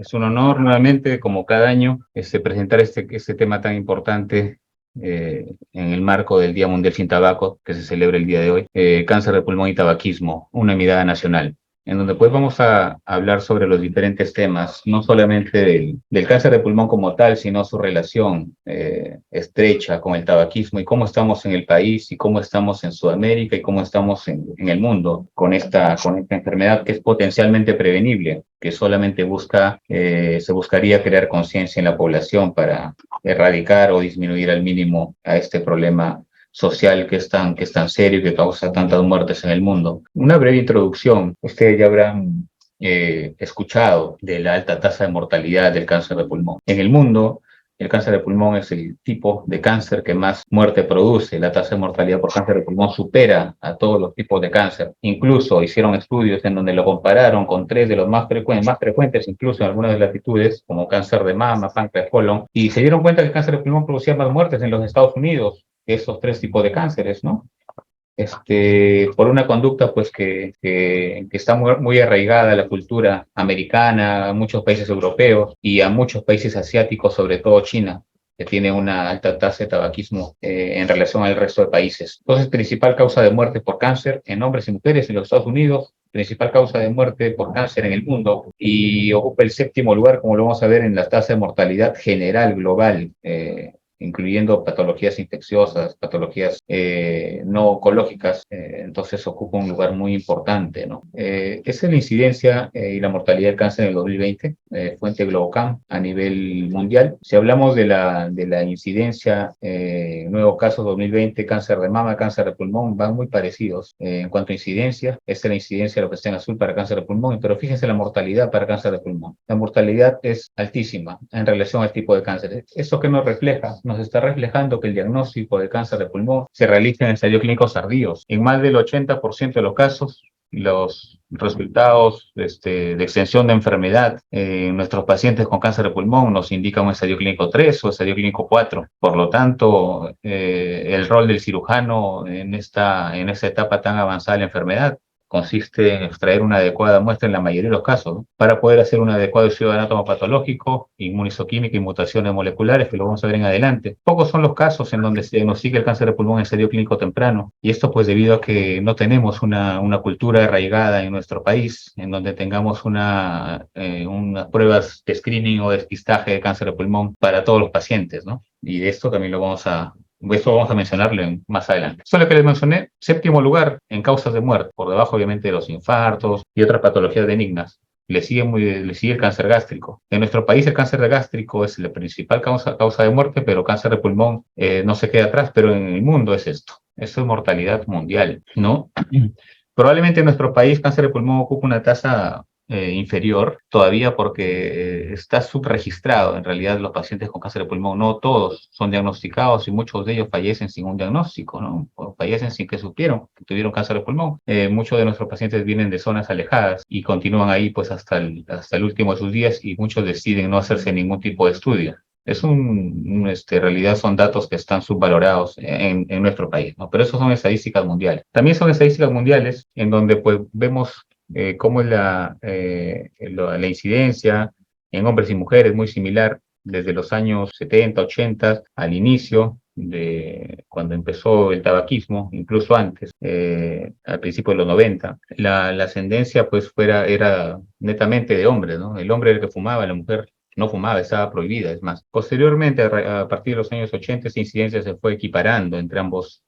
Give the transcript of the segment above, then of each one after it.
Es un honor nuevamente, como cada año, presentar este tema tan importante en el marco del Día Mundial sin Tabaco, que se celebra el día de hoy, cáncer de pulmón y tabaquismo, una mirada nacional, en donde pues vamos a hablar sobre los diferentes temas, no solamente del cáncer de pulmón como tal, sino su relación estrecha con el tabaquismo y cómo estamos en el país y cómo estamos en Sudamérica y cómo estamos en el mundo con esta enfermedad que es potencialmente prevenible, que solamente se buscaría crear conciencia en la población para erradicar o disminuir al mínimo a este problema social que es tan serio y que causa tantas muertes en el mundo. Una breve introducción. Ustedes ya habrán escuchado de la alta tasa de mortalidad del cáncer de pulmón. En el mundo, el cáncer de pulmón es el tipo de cáncer que más muerte produce. La tasa de mortalidad por cáncer de pulmón supera a todos los tipos de cáncer. Incluso hicieron estudios en donde lo compararon con tres de los más frecuentes incluso en algunas latitudes, como cáncer de mama, páncreas, colon, y se dieron cuenta que el cáncer de pulmón producía más muertes en los Estados Unidos que esos tres tipos de cánceres, ¿no? Por una conducta pues que está muy arraigada a la cultura americana, a muchos países europeos y a muchos países asiáticos, sobre todo China, que tiene una alta tasa de tabaquismo en relación al resto de países. Entonces, principal causa de muerte por cáncer en hombres y mujeres en los Estados Unidos, principal causa de muerte por cáncer en el mundo, y ocupa el séptimo lugar, como lo vamos a ver, en la tasa de mortalidad general global, incluyendo patologías infecciosas, patologías no oncológicas, entonces ocupa un lugar muy importante, ¿no? Esa es la incidencia y la mortalidad del cáncer en el 2020, fuente Globocam a nivel mundial. Si hablamos de la incidencia, nuevos casos 2020, cáncer de mama, cáncer de pulmón, van muy parecidos en cuanto a incidencia. Esta es la incidencia, lo que está en azul para cáncer de pulmón, pero fíjense la mortalidad para cáncer de pulmón. La mortalidad es altísima en relación al tipo de cáncer. ¿Eso qué nos refleja? Nos está reflejando que el diagnóstico de cáncer de pulmón se realiza en ensayos clínicos tardíos. En más del 80% de los casos, los resultados de extensión de enfermedad en nuestros pacientes con cáncer de pulmón nos indica un estadio clínico 3 o estadio clínico 4. Por lo tanto, el rol del cirujano en esta etapa tan avanzada de la enfermedad consiste en extraer una adecuada muestra en la mayoría de los casos, ¿no? Para poder hacer un adecuado estudio de anátomo patológico, inmunizoquímica y mutaciones moleculares, que lo vamos a ver en adelante. Pocos son los casos en donde se diagnostica el cáncer de pulmón en estadio clínico temprano, y esto pues debido a que no tenemos una cultura arraigada en nuestro país, en donde tengamos unas pruebas de screening o despistaje de cáncer de pulmón para todos los pacientes, ¿no? Y de esto también esto vamos a mencionarlo más adelante. Solo que les mencioné, séptimo lugar en causas de muerte, por debajo obviamente de los infartos y otras patologías benignas. Le sigue el cáncer gástrico. En nuestro país el cáncer gástrico es la principal causa de muerte, pero cáncer de pulmón no se queda atrás, pero en el mundo es esto. Esto es mortalidad mundial, ¿no? Probablemente en nuestro país cáncer de pulmón ocupa una tasa inferior todavía porque está subregistrado. En realidad los pacientes con cáncer de pulmón no todos son diagnosticados y muchos de ellos fallecen sin un diagnóstico, ¿no? O fallecen sin que supieron que tuvieron cáncer de pulmón. Muchos de nuestros pacientes vienen de zonas alejadas y continúan ahí pues hasta el último de sus días, y muchos deciden no hacerse ningún tipo de estudio. En realidad son datos que están subvalorados en nuestro país, ¿no? Pero eso son estadísticas mundiales. También son estadísticas mundiales en donde pues vemos cómo es la incidencia en hombres y mujeres muy similar desde los años 70, 80 al inicio de cuando empezó el tabaquismo, incluso antes, al principio de los 90. La ascendencia pues era netamente de hombres, ¿no? El hombre era el que fumaba, la mujer no fumaba, estaba prohibida, es más. Posteriormente, a partir de los años 80, esa incidencia se fue equiparando entre ambos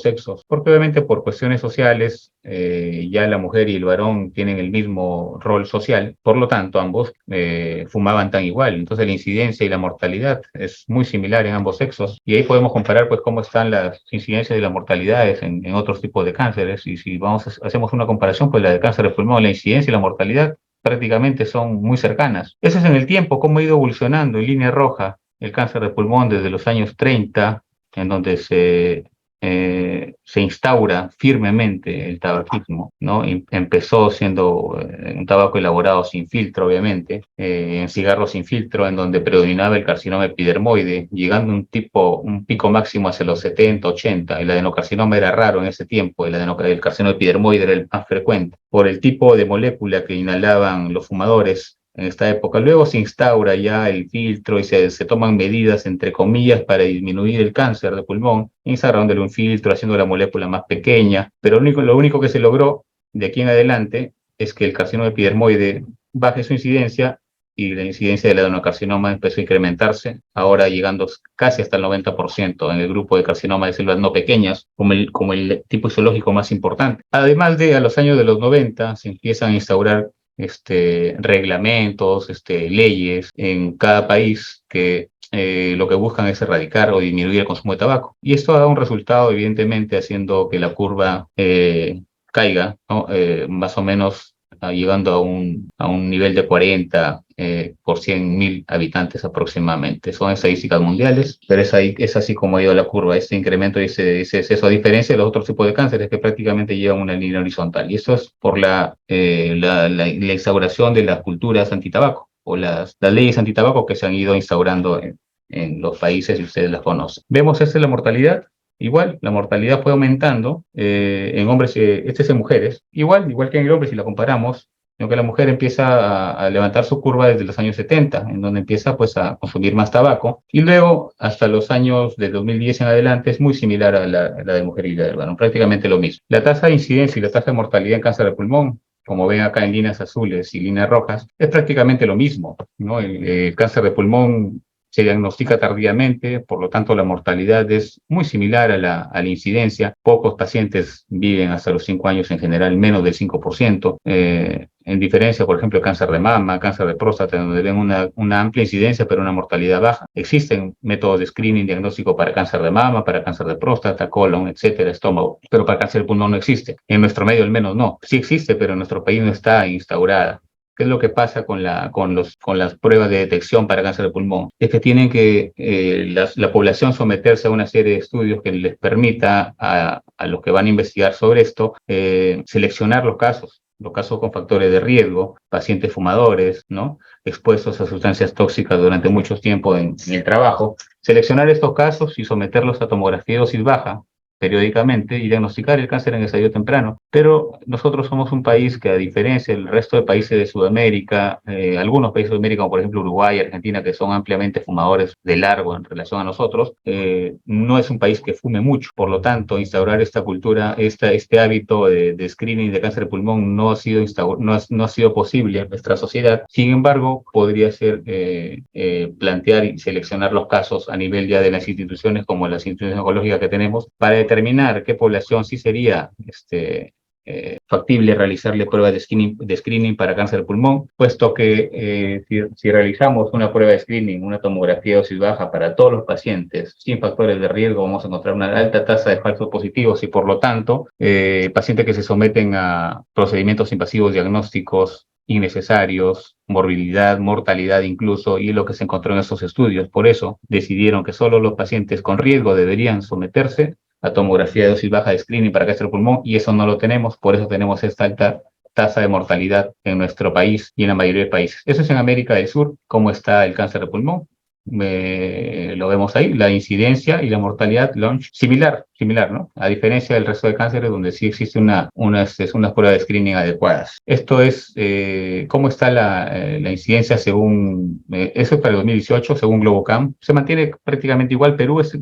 sexos, porque obviamente por cuestiones sociales, ya la mujer y el varón tienen el mismo rol social, por lo tanto, ambos fumaban tan igual. Entonces, la incidencia y la mortalidad es muy similar en ambos sexos, y ahí podemos comparar pues cómo están las incidencias y las mortalidades en otros tipos de cánceres, y si hacemos una comparación, pues la de cáncer de pulmón, la incidencia y la mortalidad prácticamente son muy cercanas. Eso es en el tiempo, cómo ha ido evolucionando en línea roja el cáncer de pulmón desde los años 30, en donde se instaura firmemente el tabaquismo, ¿no? Empezó siendo un tabaco elaborado sin filtro, obviamente, en cigarros sin filtro, en donde predominaba el carcinoma epidermoide, llegando un pico máximo hacia los 70, 80. El adenocarcinoma era raro en ese tiempo, el carcinoma epidermoide era el más frecuente. Por el tipo de molécula que inhalaban los fumadores, en esta época. Luego se instaura ya el filtro y se toman medidas, entre comillas, para disminuir el cáncer de pulmón, instaurándole un filtro, haciendo la molécula más pequeña, pero lo único que se logró de aquí en adelante es que el carcinoma epidermoide baje su incidencia y la incidencia del adenocarcinoma empezó a incrementarse, ahora llegando casi hasta el 90% en el grupo de carcinoma de células no pequeñas, como el tipo histológico más importante. Además de a los años de los 90 se empiezan a instaurar reglamentos, leyes en cada país que lo que buscan es erradicar o disminuir el consumo de tabaco. Y esto ha dado un resultado, evidentemente, haciendo que la curva caiga, ¿no? Más o menos llegando a un nivel de 40 por 100.000 habitantes aproximadamente. Son estadísticas mundiales, pero es así como ha ido la curva, este incremento y ese exceso, a diferencia de los otros tipos de cánceres que prácticamente llevan una línea horizontal. Y esto es por la instauración de las culturas antitabaco o las leyes antitabaco que se han ido instaurando en los países y ustedes las conocen. Vemos esta es la mortalidad. Igual, la mortalidad fue aumentando en hombres, este es en mujeres, igual que en el hombre si la comparamos, aunque la mujer empieza a levantar su curva desde los años 70, en donde empieza pues a consumir más tabaco, y luego hasta los años de 2010 en adelante es muy similar a la de mujer y la del varón, prácticamente lo mismo. La tasa de incidencia y la tasa de mortalidad en cáncer de pulmón, como ven acá en líneas azules y líneas rojas, es prácticamente lo mismo, ¿no? El cáncer de pulmón se diagnostica tardíamente, por lo tanto la mortalidad es muy similar a la incidencia. Pocos pacientes viven hasta los 5 años, en general menos del 5%, en diferencia, por ejemplo, cáncer de mama, cáncer de próstata, donde ven una amplia incidencia pero una mortalidad baja. Existen métodos de screening diagnóstico para cáncer de mama, para cáncer de próstata, colon, etcétera, estómago, pero para cáncer de pulmón no existe. En nuestro medio al menos no. Sí existe, pero en nuestro país no está instaurada. ¿Qué es lo que pasa con las pruebas de detección para cáncer de pulmón? Es que tienen que la población someterse a una serie de estudios que les permita a los que van a investigar sobre esto seleccionar los casos con factores de riesgo, pacientes fumadores, ¿no? Expuestos a sustancias tóxicas durante mucho tiempo en el trabajo, seleccionar estos casos y someterlos a tomografía de dosis baja periódicamente y diagnosticar el cáncer en estadio temprano. Pero nosotros somos un país que, a diferencia del resto de países de Sudamérica, algunos países de Sudamérica, como por ejemplo Uruguay y Argentina, que son ampliamente fumadores de largo en relación a nosotros, no es un país que fume mucho. Por lo tanto, instaurar esta cultura, este hábito de screening de cáncer de pulmón no ha sido posible en nuestra sociedad. Sin embargo, podría ser plantear y seleccionar los casos a nivel ya de las instituciones, como las instituciones oncológicas que tenemos, para determinar qué población sí sería factible realizarle pruebas de screening para cáncer de pulmón, puesto que si realizamos una prueba de screening, una tomografía de dosis baja para todos los pacientes sin factores de riesgo, vamos a encontrar una alta tasa de falsos positivos y, por lo tanto, pacientes que se someten a procedimientos invasivos diagnósticos innecesarios, morbilidad, mortalidad incluso, y lo que se encontró en estos estudios. Por eso decidieron que solo los pacientes con riesgo deberían someterse a tomografía de dosis baja de screening para cáncer de pulmón, y eso no lo tenemos, por eso tenemos esta alta tasa de mortalidad en nuestro país y en la mayoría de países. Eso es en América del Sur, cómo está el cáncer de pulmón. Lo vemos ahí, la incidencia y la mortalidad similar, ¿no? A diferencia del resto de cánceres donde sí existe unas pruebas de screening adecuadas. Esto es cómo está la incidencia según, eso es para el 2018, según Globocam. Se mantiene prácticamente igual. Perú es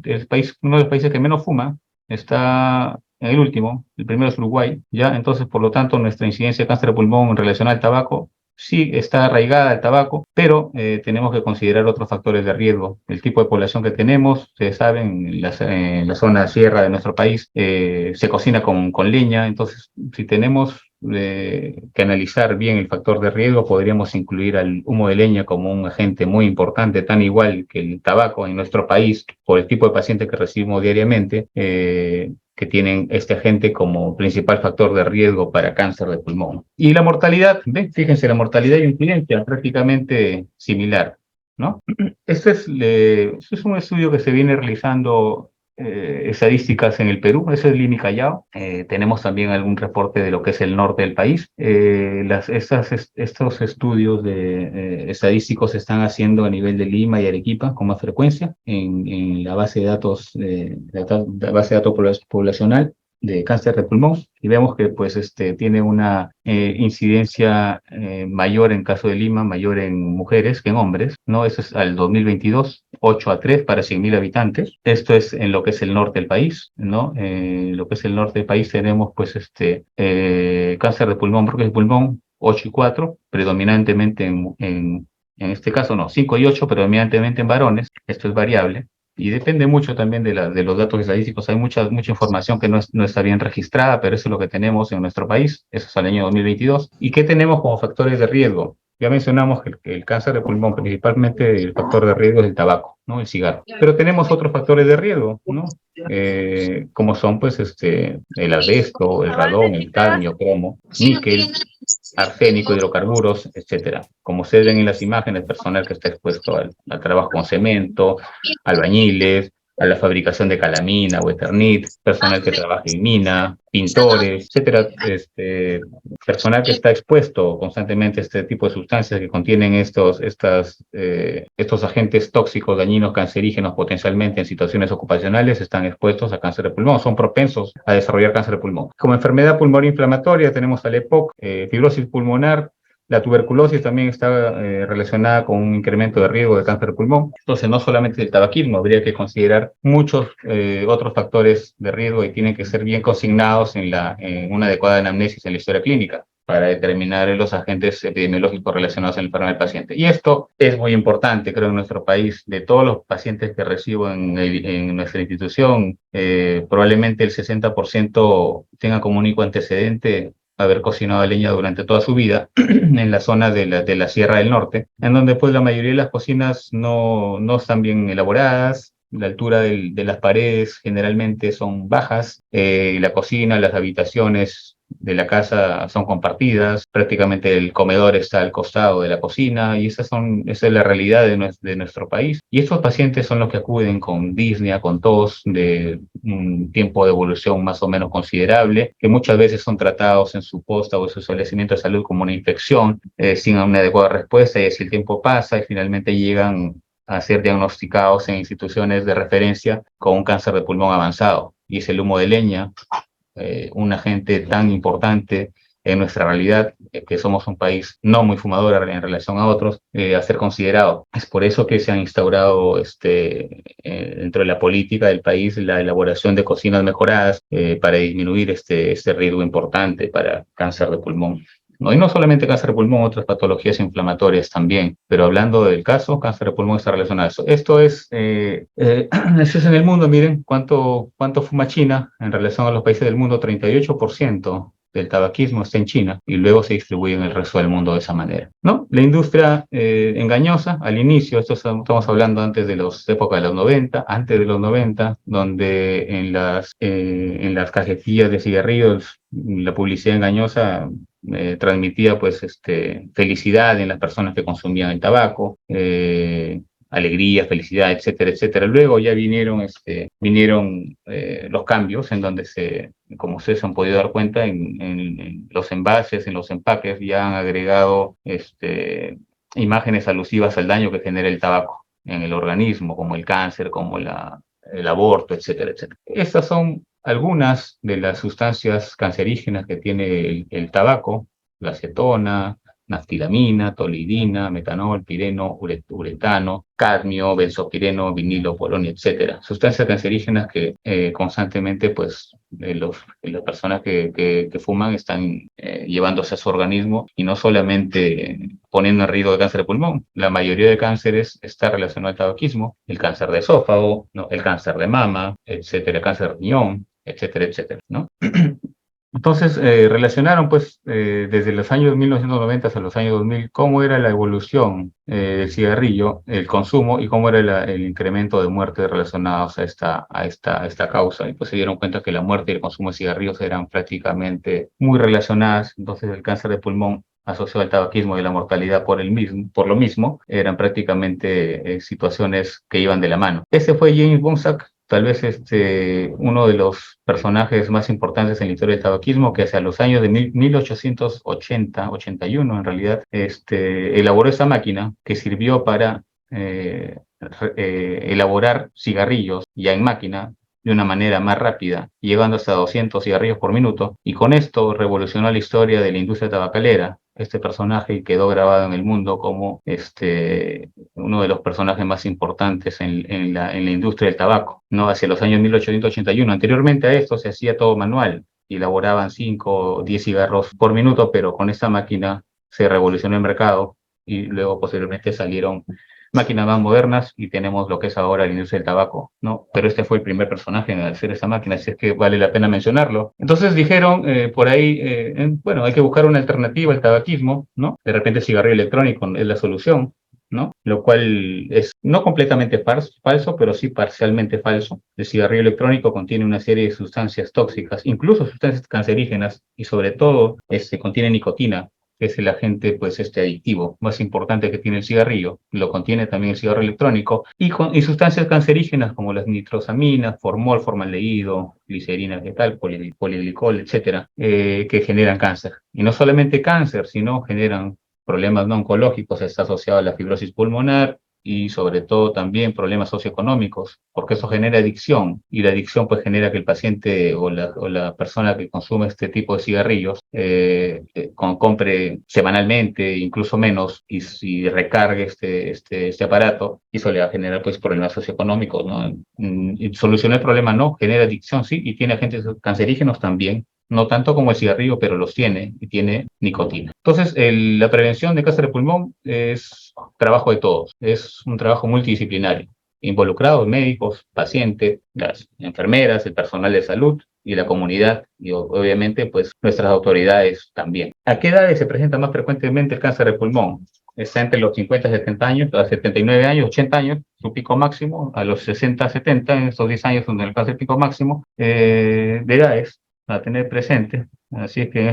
uno de los países que menos fuma, está en el último, el primero es Uruguay, ¿ya? Entonces, por lo tanto, nuestra incidencia de cáncer de pulmón en relación al tabaco sí está arraigada al tabaco, pero tenemos que considerar otros factores de riesgo. El tipo de población que tenemos, ustedes saben, en la zona sierra de nuestro país se cocina con leña, entonces si tenemos que analizar bien el factor de riesgo, podríamos incluir al humo de leña como un agente muy importante, tan igual que el tabaco en nuestro país, por el tipo de pacientes que recibimos diariamente, que tienen este agente como principal factor de riesgo para cáncer de pulmón. Y la mortalidad, ¿ven? Fíjense, la mortalidad y incidencia prácticamente similar, ¿no? Este es un estudio que se viene realizando estadísticas en el Perú, eso es Lini Callao. Tenemos también algún reporte de lo que es el norte del país. Estos estudios estadísticos se están haciendo a nivel de Lima y Arequipa con más frecuencia en la base de datos, poblacional. de cáncer de pulmón y vemos que pues tiene una incidencia mayor en caso de Lima, mayor en mujeres que en hombres, ¿no? Eso es al 2022, 8 a 3 para 100.000 habitantes. Esto es en lo que es el norte del país, ¿no? Lo que es el norte del país tenemos pues cáncer de pulmón, porque el pulmón 8 y 4, predominantemente en este caso no, 5 y 8, predominantemente en varones, esto es variable. Y depende mucho también de los datos estadísticos. Hay mucha información que no está bien registrada, pero eso es lo que tenemos en nuestro país. Eso es al año 2022. ¿Y qué tenemos como factores de riesgo? Ya mencionamos que el cáncer de pulmón, principalmente el factor de riesgo es el tabaco, ¿no? El cigarro. Pero tenemos otros factores de riesgo, ¿no? Como son, pues, el asbesto, el radón, el cadmio, cromo, níquel, arsénico, hidrocarburos, etcétera. Como se ven en las imágenes, personal que está expuesto al trabajo con cemento, albañiles, a la fabricación de calamina o eternit, personal que trabaja en mina, pintores, etcétera, personal que está expuesto constantemente a este tipo de sustancias que contienen estos agentes tóxicos, dañinos, cancerígenos potencialmente en situaciones ocupacionales, están expuestos a cáncer de pulmón, son propensos a desarrollar cáncer de pulmón. Como enfermedad pulmonar inflamatoria tenemos al EPOC, fibrosis pulmonar. La tuberculosis también está relacionada con un incremento de riesgo de cáncer de pulmón. Entonces, no solamente el tabaquismo, habría que considerar muchos otros factores de riesgo y tienen que ser bien consignados en una adecuada anamnesis en la historia clínica para determinar los agentes epidemiológicos relacionados en la enfermedad del paciente. Y esto es muy importante, creo, en nuestro país. De todos los pacientes que recibo en nuestra institución, probablemente el 60% tenga como único antecedente haber cocinado leña durante toda su vida en la zona de la Sierra del Norte, en donde pues la mayoría de las cocinas no están bien elaboradas, la altura de las paredes generalmente son bajas, la cocina, las habitaciones de la casa son compartidas, prácticamente el comedor está al costado de la cocina y esa es la realidad de nuestro país. Y estos pacientes son los que acuden con disnea, con tos, de un tiempo de evolución más o menos considerable, que muchas veces son tratados en su posta o en su establecimiento de salud como una infección, sin una adecuada respuesta, y así el tiempo pasa y finalmente llegan a ser diagnosticados en instituciones de referencia con un cáncer de pulmón avanzado. Y es el humo de leña, un agente tan importante en nuestra realidad, que somos un país no muy fumador en relación a otros, a ser considerado. Es por eso que se han instaurado dentro de la política del país la elaboración de cocinas mejoradas para disminuir este riesgo importante para cáncer de pulmón. ¿No? Y no solamente cáncer de pulmón, otras patologías inflamatorias también. Pero hablando del caso, cáncer de pulmón está relacionado a eso. Esto es, eso es en el mundo, miren, cuánto fuma China en relación a los países del mundo. 38% del tabaquismo está en China y luego se distribuye en el resto del mundo de esa manera, ¿no? La industria engañosa al inicio, estamos hablando antes de las épocas de los 90, antes de los 90, donde en las cajetillas de cigarrillos la publicidad engañosa transmitía pues felicidad en las personas que consumían el tabaco, alegría, felicidad, etcétera, etcétera. Luego ya vinieron los cambios en donde como ustedes han podido dar cuenta, en los envases, en los empaques ya han agregado imágenes alusivas al daño que genera el tabaco en el organismo, como el cáncer, como el aborto, etcétera, etcétera. Estas son algunas de las sustancias cancerígenas que tiene el tabaco: la acetona, naftilamina, tolidina, metanol, pireno, uretano, cadmio, benzopireno, vinilo, polonio, etcétera. Sustancias cancerígenas que constantemente, pues, las personas que fuman están llevándose a su organismo y no solamente poniendo en riesgo de cáncer de pulmón. La mayoría de cánceres está relacionado al tabaquismo: el cáncer de esófago, ¿no? El cáncer de mama, etcétera, el cáncer de riñón, etcétera, etcétera, ¿no? Entonces, relacionaron, pues, desde los años 1990 hasta los años 2000, cómo era la evolución del cigarrillo, el consumo, y cómo era el incremento de muertes relacionados a esta causa. Y pues se dieron cuenta que la muerte y el consumo de cigarrillos eran prácticamente muy relacionadas. Entonces, el cáncer de pulmón asociado al tabaquismo y la mortalidad por lo mismo, eran prácticamente situaciones que iban de la mano. Ese fue James Bonsack, tal vez uno de los personajes más importantes en la historia del tabaquismo, que hacia los años de 1880, 81 en realidad, elaboró esa máquina que sirvió para elaborar cigarrillos ya en máquina, de una manera más rápida, llegando hasta 200 cigarrillos por minuto, y con esto revolucionó la historia de la industria tabacalera. Este personaje quedó grabado en el mundo como uno de los personajes más importantes en la industria del tabaco, ¿no? Hacia los años 1881. Anteriormente a esto se hacía todo manual, elaboraban 5 o 10 cigarros por minuto, pero con esta máquina se revolucionó el mercado y luego posteriormente salieron máquinas más modernas y tenemos lo que es ahora la industria del tabaco, ¿no? Pero este fue el primer personaje en hacer esta máquina, así es que vale la pena mencionarlo. Entonces dijeron por ahí, bueno, hay que buscar una alternativa al tabaquismo, ¿no? De repente el cigarrillo electrónico es la solución, ¿no? Lo cual es no completamente falso, pero sí parcialmente falso. El cigarrillo electrónico contiene una serie de sustancias tóxicas, incluso sustancias cancerígenas, y sobre todo contiene nicotina, que es el agente pues adictivo más importante que tiene el cigarrillo. Lo contiene también el cigarro electrónico, y sustancias cancerígenas como las nitrosaminas, formol, formaldehído, glicerina vegetal, poliglicol, etcétera, que generan cáncer. Y no solamente cáncer, sino generan problemas no oncológicos. Está asociado a la fibrosis pulmonar y sobre todo también problemas socioeconómicos, porque eso genera adicción, y la adicción pues genera que el paciente o la persona que consume este tipo de cigarrillos compre semanalmente, incluso menos, y recargue este aparato, y eso le va a generar pues problemas socioeconómicos, ¿no? Y soluciona el problema, no, genera adicción, sí, y tiene agentes cancerígenos también, no tanto como el cigarrillo, pero los tiene, y tiene nicotina. Entonces, la prevención de cáncer de pulmón es trabajo de todos, es un trabajo multidisciplinario, involucrados médicos, pacientes, las enfermeras, el personal de salud y la comunidad, y obviamente pues nuestras autoridades también. ¿A qué edades se presenta más frecuentemente el cáncer de pulmón? Está entre los 50 y 70 años, a 79 años, 80 años, su pico máximo, a los 60, 70, en estos 10 años donde alcanza el pico máximo de edades a tener presente. Así es que en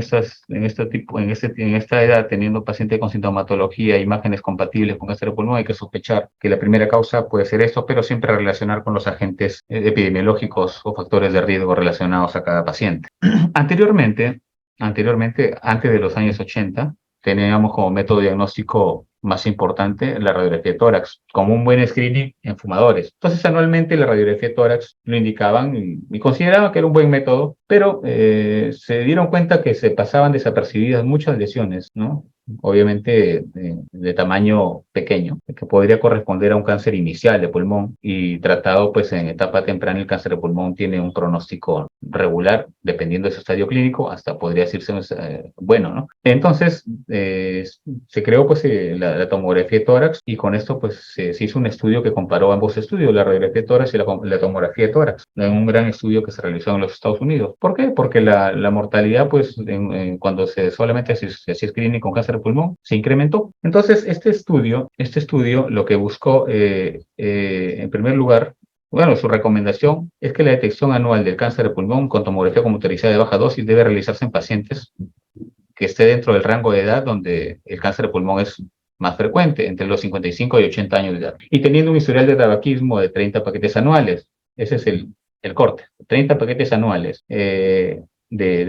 esta edad, teniendo paciente con sintomatología, imágenes compatibles con cáncer de pulmón, hay que sospechar que la primera causa puede ser esto, pero siempre relacionar con los agentes epidemiológicos o factores de riesgo relacionados a cada paciente. Anteriormente, antes de los años 80, teníamos como método diagnóstico más importante la radiografía de tórax, como un buen screening en fumadores. Entonces, anualmente la radiografía de tórax lo indicaban y consideraban que era un buen método, pero se dieron cuenta que se pasaban desapercibidas muchas lesiones, ¿no? Obviamente de tamaño pequeño, que podría corresponder a un cáncer inicial de pulmón, y tratado pues en etapa temprana. El cáncer de pulmón tiene un pronóstico regular, dependiendo de su estadio clínico, hasta podría decirse bueno, ¿no? Entonces se creó pues la tomografía de tórax, y con esto pues se hizo un estudio que comparó ambos estudios, la radiografía de tórax y la tomografía de tórax, en un gran estudio que se realizó en los Estados Unidos. ¿Por qué? Porque la mortalidad pues cuando solamente se hacía screening con cáncer de pulmón se incrementó. Entonces este estudio lo que buscó en primer lugar, bueno, su recomendación es que la detección anual del cáncer de pulmón con tomografía computarizada de baja dosis debe realizarse en pacientes que esté dentro del rango de edad donde el cáncer de pulmón es más frecuente, entre los 55 y 80 años de edad, y teniendo un historial de tabaquismo de 30 paquetes anuales. Ese es el corte, 30 paquetes anuales de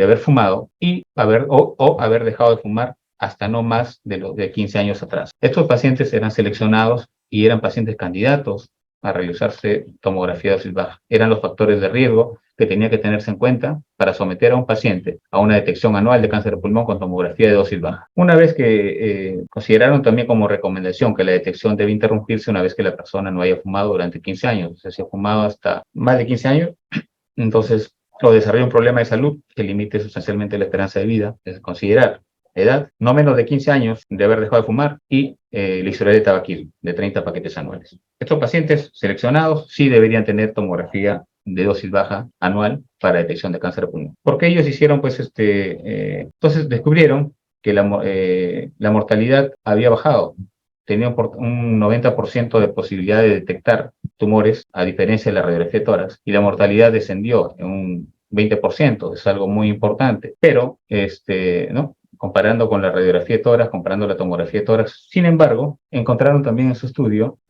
haber fumado y haber dejado de fumar hasta no más de 15 años atrás. Estos pacientes eran seleccionados y eran pacientes candidatos a realizarse tomografía de dosis baja. Eran los factores de riesgo que tenía que tenerse en cuenta para someter a un paciente a una detección anual de cáncer de pulmón con tomografía de dosis baja. Una vez que consideraron también como recomendación que la detección debe interrumpirse una vez que la persona no haya fumado durante 15 años, o sea, si ha fumado hasta más de 15 años, entonces, o desarrolla un problema de salud que limite sustancialmente la esperanza de vida, es considerar edad, no menos de 15 años de haber dejado de fumar, y la historia de tabaquismo de 30 paquetes anuales. Estos pacientes seleccionados sí deberían tener tomografía de dosis baja anual para detección de cáncer de pulmón. Porque ellos hicieron, pues, entonces descubrieron que la mortalidad había bajado, tenía un 90% de posibilidad de detectar tumores, a diferencia de la radiografía de tórax, y la mortalidad descendió en un 20%, es algo muy importante, pero, ¿no? Comparando con la radiografía de tórax, comparando la tomografía de tórax. Sin embargo, encontraron también en su estudio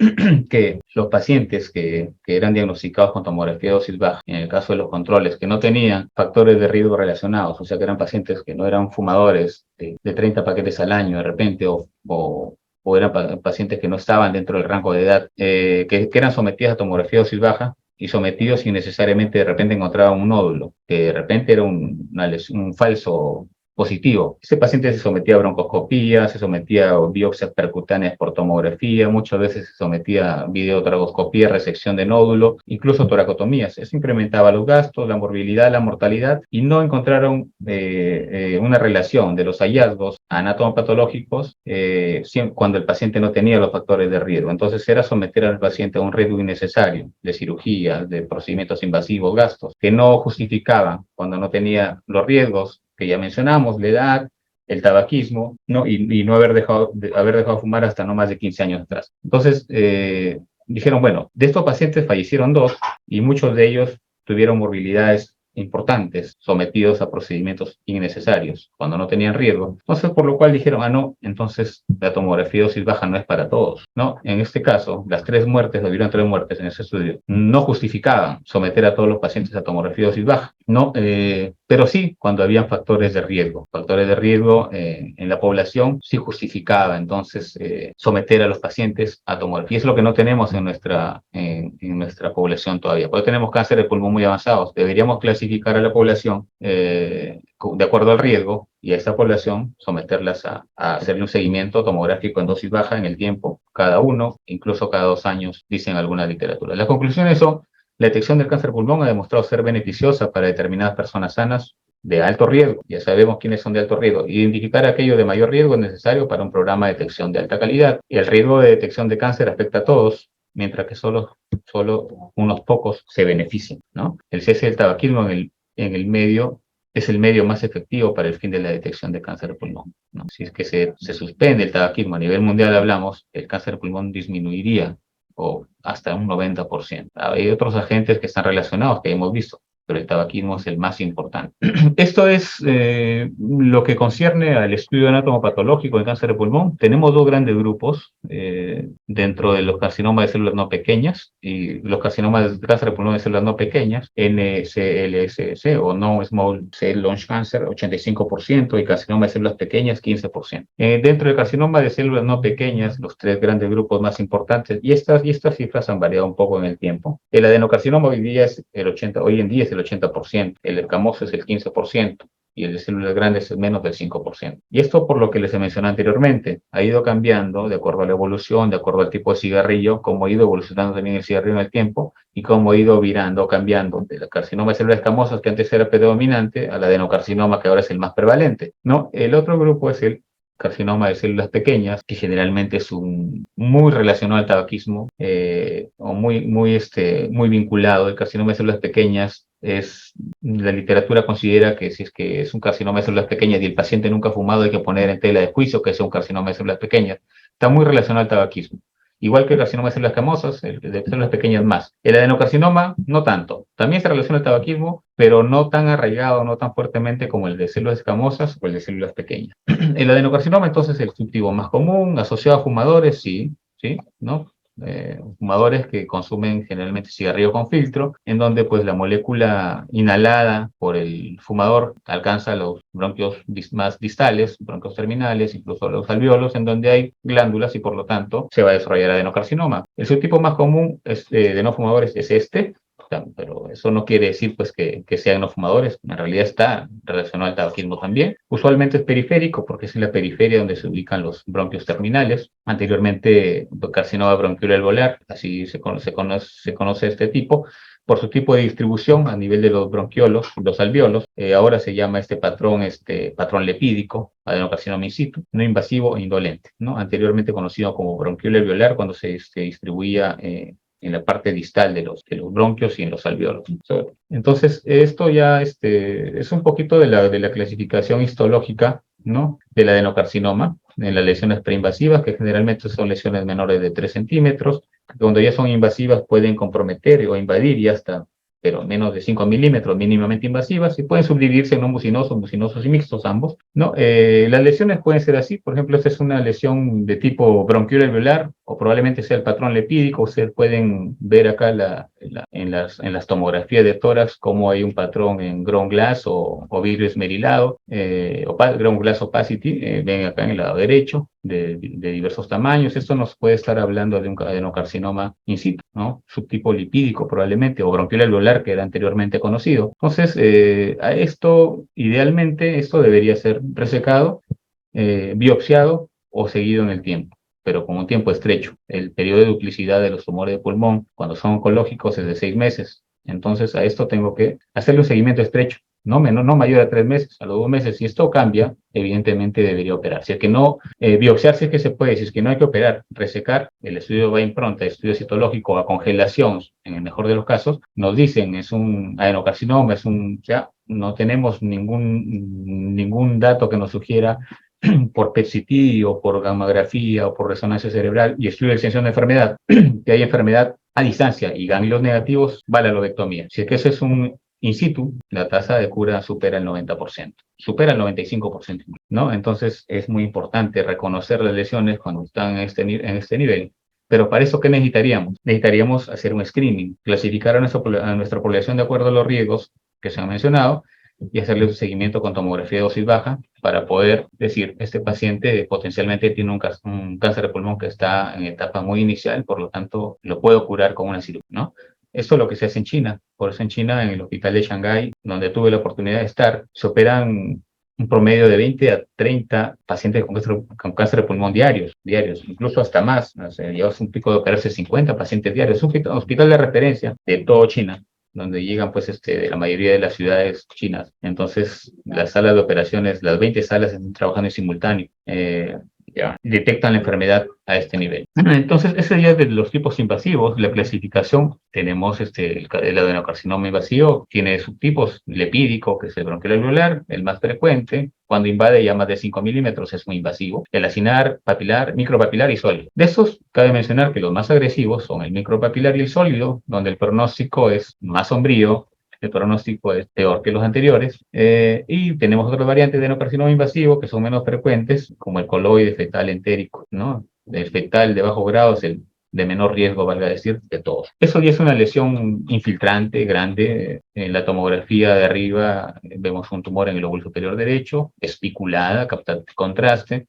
que los pacientes que eran diagnosticados con tomografía de dosis baja, en el caso de los controles, que no tenían factores de riesgo relacionados, o sea que eran pacientes que no eran fumadores de 30 paquetes al año de repente, o eran pacientes que no estaban dentro del rango de edad, que eran sometidos a tomografía de dosis baja, y sometidos sin necesariamente de repente encontraban un nódulo, que de repente era un falso positivo. Ese paciente se sometía a broncoscopía, se sometía a biopsias percutáneas por tomografía, muchas veces se sometía a videotragoscopía, resección de nódulo, incluso toracotomías. Eso incrementaba los gastos, la morbilidad, la mortalidad, y no encontraron una relación de los hallazgos anatomopatológicos cuando el paciente no tenía los factores de riesgo. Entonces era someter al paciente a un riesgo innecesario de cirugía, de procedimientos invasivos, gastos, que no justificaban cuando no tenía los riesgos que ya mencionamos, la edad, el tabaquismo, ¿no? Y no haber dejado fumar hasta no más de 15 años atrás. Entonces, dijeron, bueno, de estos pacientes fallecieron 2 y muchos de ellos tuvieron morbilidades importantes, sometidos a procedimientos innecesarios, cuando no tenían riesgo. Entonces, por lo cual dijeron, no, entonces la tomografía dosis baja no es para todos, ¿no? En este caso, las 3 muertes, hubieron 3 muertes en ese estudio, no justificaban someter a todos los pacientes a tomografía dosis baja, ¿no? Pero sí, cuando habían factores de riesgo en la población, sí justificaba entonces someter a los pacientes a tomografía. Y es lo que no tenemos en nuestra población todavía. Porque tenemos cáncer de pulmón muy avanzados. Deberíamos clasificar a la población de acuerdo al riesgo y a esta población someterlas a hacerle un seguimiento tomográfico en dosis baja en el tiempo, cada uno, incluso cada 2 años, dicen algunas literaturas. Las conclusiones son: la detección del cáncer de pulmón ha demostrado ser beneficiosa para determinadas personas sanas de alto riesgo. Ya sabemos quiénes son de alto riesgo. Identificar aquello de mayor riesgo es necesario para un programa de detección de alta calidad. Y el riesgo de detección de cáncer afecta a todos, mientras que solo unos pocos se benefician, ¿no? El cese del tabaquismo en el medio es el medio más efectivo para el fin de la detección de cáncer de pulmón, ¿no? Si es que se suspende el tabaquismo a nivel mundial, hablamos, el cáncer de pulmón disminuiría o hasta un 90%. Hay otros agentes que están relacionados, que hemos visto, pero el tabaquismo es el más importante. Esto es lo que concierne al estudio anatomopatológico del cáncer de pulmón. Tenemos 2 grandes grupos dentro de los carcinomas de células no pequeñas y los carcinomas de cáncer de pulmón de células no pequeñas, NSCLSC o No Small Cell Lung Cancer, 85%, y carcinoma de células pequeñas, 15%. Dentro del carcinoma de células no pequeñas, los 3 grandes grupos más importantes, y estas cifras han variado un poco en el tiempo. El adenocarcinoma hoy en día es el 80%, el escamoso es el 15%, y el de células grandes es menos del 5%. Y esto, por lo que les he mencionado anteriormente, ha ido cambiando de acuerdo a la evolución, de acuerdo al tipo de cigarrillo, cómo ha ido evolucionando también el cigarrillo en el tiempo, y cómo ha ido virando, cambiando de la carcinoma de células escamosas, que antes era predominante, al adenocarcinoma, que ahora es el más prevalente, ¿no? El otro grupo es el carcinoma de células pequeñas, que generalmente es muy relacionado al tabaquismo, o muy vinculado. El carcinoma de células pequeñas la literatura considera que si es que es un carcinoma de células pequeñas y el paciente nunca ha fumado, hay que poner en tela de juicio que sea un carcinoma de células pequeñas. Está muy relacionado al tabaquismo. Igual que el carcinoma de células escamosas, el de células pequeñas más. El adenocarcinoma, no tanto. También se relaciona al tabaquismo, pero no tan arraigado, no tan fuertemente como el de células escamosas o el de células pequeñas. El adenocarcinoma, entonces, es el subtipo más común, asociado a fumadores, sí, ¿no? Fumadores que consumen generalmente cigarrillo con filtro, en donde pues la molécula inhalada por el fumador alcanza los bronquios más distales, bronquios terminales, incluso los alvéolos, en donde hay glándulas y por lo tanto se va a desarrollar adenocarcinoma. El subtipo más común de no fumadores es este, pero eso no quiere decir pues que sean no fumadores, en realidad está relacionado al tabaquismo también. Usualmente es periférico porque es en la periferia donde se ubican los bronquios terminales. Anteriormente carcinoma bronquial-alveolar, así se conoce este tipo, por su tipo de distribución a nivel de los bronquiolos, los alvéolos. Ahora se llama este patrón lipídico, adenocarcinoma in situ, no invasivo e indolente, ¿no? Anteriormente conocido como bronquial-alveolar, cuando se distribuía en la parte distal de los bronquios y en los alvéolos. Entonces, esto ya es un poquito de la clasificación histológica, ¿no?, del adenocarcinoma en las lesiones preinvasivas, que generalmente son lesiones menores de 3 centímetros, que cuando ya son invasivas pueden comprometer o invadir y hasta, pero menos de 5 milímetros, mínimamente invasivas, y pueden subdividirse en no mucinosos, mucinosos y mixtos ambos, ¿no? Las lesiones pueden ser así. Por ejemplo, esta es una lesión de tipo bronquial alveolar, o probablemente sea el patrón lipídico. Ustedes pueden ver acá en las tomografías de tórax cómo hay un patrón en ground glass o vidrio esmerilado, ground glass opacity, ven acá en el lado derecho, de diversos tamaños. Esto nos puede estar hablando de un adenocarcinoma in situ, ¿no? Subtipo lipídico probablemente, o bronquiol alveolar, que era anteriormente conocido. Entonces, a esto, idealmente, esto debería ser resecado, biopsiado o seguido en el tiempo, pero con un tiempo estrecho. El periodo de duplicidad de los tumores de pulmón, cuando son oncológicos, es de 6 meses. Entonces, a esto tengo que hacerle un seguimiento estrecho, no mayor a 3 meses, a los 2 meses. Si esto cambia, evidentemente debería operar. Si es que no, biopsiar si es que se puede, si es que no hay que operar, resecar, el estudio va impronta, estudio citológico a congelación, en el mejor de los casos, nos dicen es un adenocarcinoma, ya no tenemos ningún dato que nos sugiera por PET-CT o por gammagrafía o por resonancia cerebral y estudio de extensión de enfermedad, que hay enfermedad a distancia y ganglios negativos, va la lobectomía. Si es que eso es un in situ, la tasa de cura supera el 90%, supera el 95%, ¿no? Entonces es muy importante reconocer las lesiones cuando están en este nivel. Pero para eso, ¿qué necesitaríamos? Necesitaríamos hacer un screening, clasificar a nuestra población de acuerdo a los riesgos que se han mencionado y hacerle un seguimiento con tomografía de dosis baja para poder decir, este paciente potencialmente tiene un cáncer de pulmón que está en etapa muy inicial, por lo tanto lo puedo curar con una cirugía, ¿no? Esto es lo que se hace en China. Por eso en China, en el hospital de Shanghái, donde tuve la oportunidad de estar, se operan un promedio de 20 a 30 pacientes con cáncer de pulmón diarios, incluso hasta más. O sea, llevas un pico de operarse 50 pacientes diarios. Es un hospital de referencia de toda China, donde llegan pues de la mayoría de las ciudades chinas. Entonces, las salas de operaciones, las 20 salas están trabajando en simultáneo. Ya, detectan la enfermedad a este nivel. Entonces, ese ya es de los tipos invasivos. La clasificación, tenemos el adenocarcinoma invasivo, tiene subtipos, lepídico, que es el bronquiol alveolar, el más frecuente. Cuando invade ya más de 5 milímetros es muy invasivo. El acinar, papilar, micropapilar y sólido. De estos, cabe mencionar que los más agresivos son el micropapilar y el sólido, donde el pronóstico es más sombrío, el pronóstico es peor que los anteriores, y tenemos otras variantes de adenocarcinoma invasivo que son menos frecuentes, como el coloide fetal entérico, ¿no? El fetal de bajo grado es el de menor riesgo, valga decir, de todos. Eso ya es una lesión infiltrante grande. En la tomografía de arriba vemos un tumor en el lóbulo superior derecho, espiculada, capta contraste,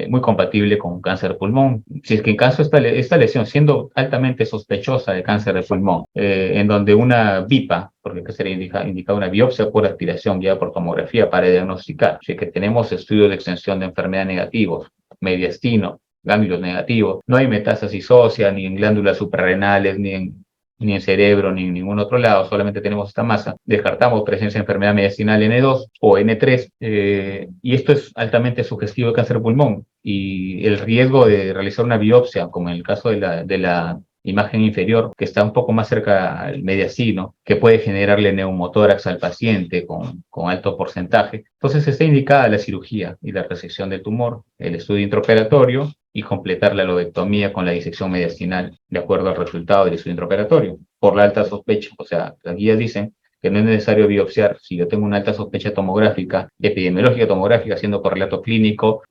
muy compatible con cáncer de pulmón. Si es que en caso esta lesión, siendo altamente sospechosa de cáncer de pulmón, en donde una BIPA, porque que sería indicar una biopsia por aspiración ya por tomografía para diagnosticar, si es que tenemos estudios de extensión de enfermedad negativos, mediastino, ganglios negativos. No hay metástasis ósea, ni en glándulas suprarrenales, ni en cerebro, ni en ningún otro lado, solamente tenemos esta masa. Descartamos presencia de enfermedad mediastinal N2 o N3, y esto es altamente sugestivo de cáncer de pulmón. Y el riesgo de realizar una biopsia, como en el caso de la imagen inferior, que está un poco más cerca al mediastino, que puede generarle neumotórax al paciente con alto porcentaje. Entonces está indicada la cirugía y la resección del tumor, el estudio intraoperatorio y completar la lobectomía con la disección mediastinal de acuerdo al resultado del estudio intraoperatorio. Por la alta sospecha, o sea, las guías dicen que no es necesario biopsiar si yo tengo una alta sospecha tomográfica, epidemiológica tomográfica, haciendo correlato clínico,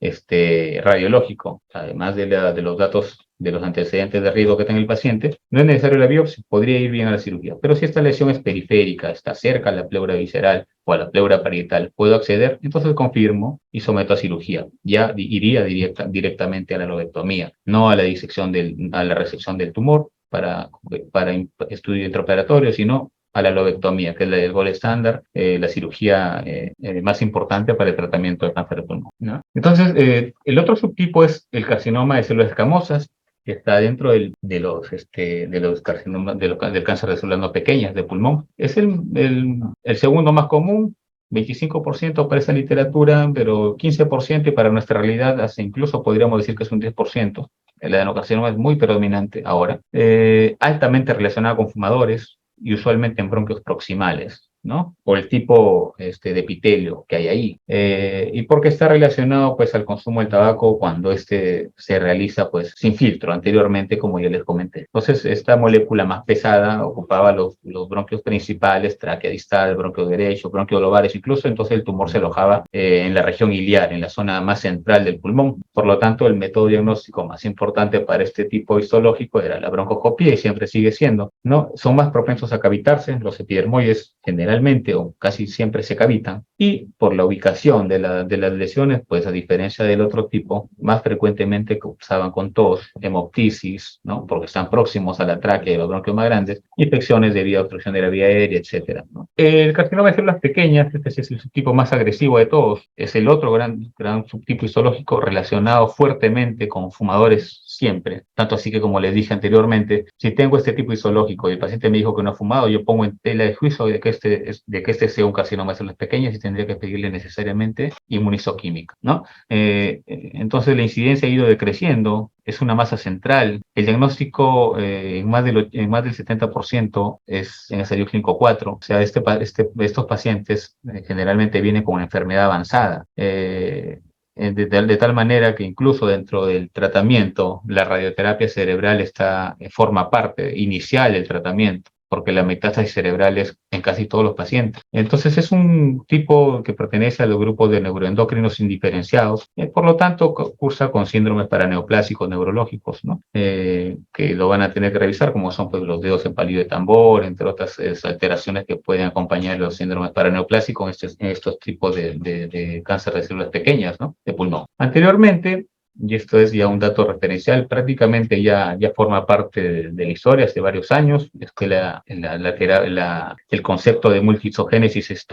radiológico, además de los datos de los antecedentes de riesgo que tenga el paciente, no es necesario la biopsia, podría ir bien a la cirugía. Pero si esta lesión es periférica, está cerca a la pleura visceral o a la pleura parietal, puedo acceder, entonces confirmo y someto a cirugía. Ya iría directamente a la lobectomía, no a la a la resección del tumor para estudio intraoperatorio, sino a la lobectomía, que es el gold estándar, la cirugía más importante para el tratamiento de cáncer de pulmón, ¿no? Entonces, el otro subtipo es el carcinoma de células escamosas, que está dentro de los carcinomas, del cáncer de células no pequeñas de pulmón. Es el segundo más común, 25% para esa literatura, pero 15%, y para nuestra realidad hasta incluso podríamos decir que es un 10%. El adenocarcinoma es muy predominante ahora, altamente relacionado con fumadores y usualmente en bronquios proximales. ¿no? Por el tipo de epitelio que hay ahí. Y porque está relacionado pues al consumo del tabaco cuando se realiza pues sin filtro anteriormente, como ya les comenté. Entonces, esta molécula más pesada ocupaba los bronquios principales, tráquea distal, bronquio derecho, bronquios lobares, incluso entonces el tumor se alojaba en la región iliar, en la zona más central del pulmón. Por lo tanto, el método diagnóstico más importante para este tipo histológico era la broncoscopía y siempre sigue siendo, ¿no? Son más propensos a cavitarse, los epidermoides generalmente o casi siempre se cavitan, y por la ubicación de las lesiones, pues a diferencia del otro tipo, más frecuentemente cursaban con tos, hemoptisis, ¿no? Porque están próximos a la tráquea y los bronquios más grandes, infecciones debido a obstrucción de la vía aérea, etcétera, ¿no? El carcinoma de células pequeñas, este es el subtipo más agresivo de todos, es el otro gran subtipo histológico relacionado fuertemente con fumadores siempre. Tanto así que, como les dije anteriormente, si tengo este tipo histológico y el paciente me dijo que no ha fumado, yo pongo en tela de juicio de que este sea un carcinoma de células pequeñas y tendría que pedirle necesariamente inmunistoquímica, ¿no? Entonces la incidencia ha ido decreciendo, es una masa central. El diagnóstico en más del 70% es en estadio clínico 4. O sea, estos pacientes generalmente vienen con una enfermedad avanzada. De tal manera que incluso dentro del tratamiento, la radioterapia cerebral forma parte inicial del tratamiento, porque la metástasis cerebral es en casi todos los pacientes. Entonces es un tipo que pertenece a los grupos de neuroendocrinos indiferenciados, por lo tanto cursa con síndromes paraneoplásicos neurológicos, ¿no? Que lo van a tener que revisar, como son pues, los dedos en palillo de tambor, entre otras alteraciones que pueden acompañar los síndromes paraneoplásicos en estos tipos de cáncer de células pequeñas, ¿no? De pulmón. Anteriormente, y esto es ya un dato referencial, prácticamente ya forma parte de la historia hace varios años, es que el concepto de multisogénesis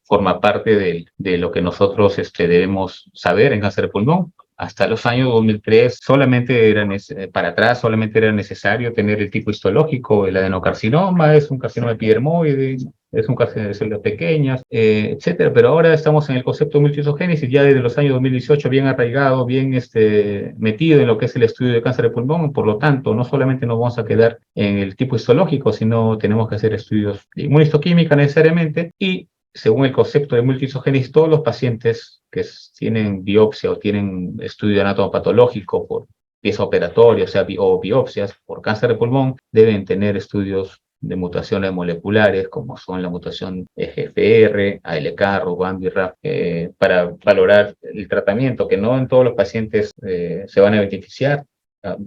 forma parte de lo que nosotros debemos saber en cáncer de pulmón. Hasta los años 2003 para atrás solamente era necesario tener el tipo histológico, el adenocarcinoma, es un carcinoma epidermoide, es un cáncer de células pequeñas, etcétera. Pero ahora estamos en el concepto de multisogénesis ya desde los años 2018, bien arraigado, bien metido en lo que es el estudio de cáncer de pulmón. Por lo tanto, no solamente nos vamos a quedar en el tipo histológico, sino tenemos que hacer estudios de inmunistoquímica necesariamente, y según el concepto de multisogénesis, todos los pacientes que tienen biopsia o tienen estudio anatomopatológico por pieza operatoria, o biopsias por cáncer de pulmón, deben tener estudios de mutaciones moleculares, como son la mutación EGFR, ALK, RUBAM, BRAF, para valorar el tratamiento, que no en todos los pacientes se van a beneficiar.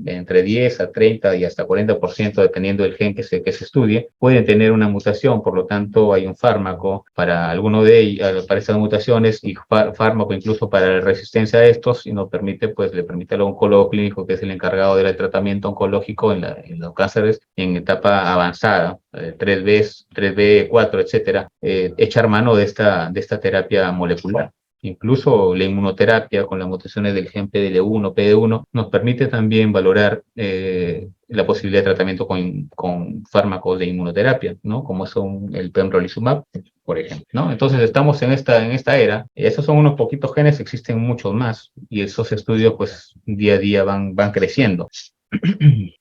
Entre 10 a 30 y hasta 40%, dependiendo del gen que se estudie, pueden tener una mutación. Por lo tanto, hay un fármaco para alguno de ellos, para estas mutaciones, y fármaco incluso para la resistencia a estos, y le permite al oncólogo clínico, que es el encargado del tratamiento oncológico en los cánceres en etapa avanzada, 3B, 3B, 4, etcétera, echar mano de esta terapia molecular. Incluso la inmunoterapia con las mutaciones del gen PDL1, PD1, nos permite también valorar la posibilidad de tratamiento con fármacos de inmunoterapia, ¿no? Como son el pembrolizumab, por ejemplo, ¿no? Entonces estamos en esta era. Esos son unos poquitos genes, existen muchos más, y esos estudios pues día a día van creciendo.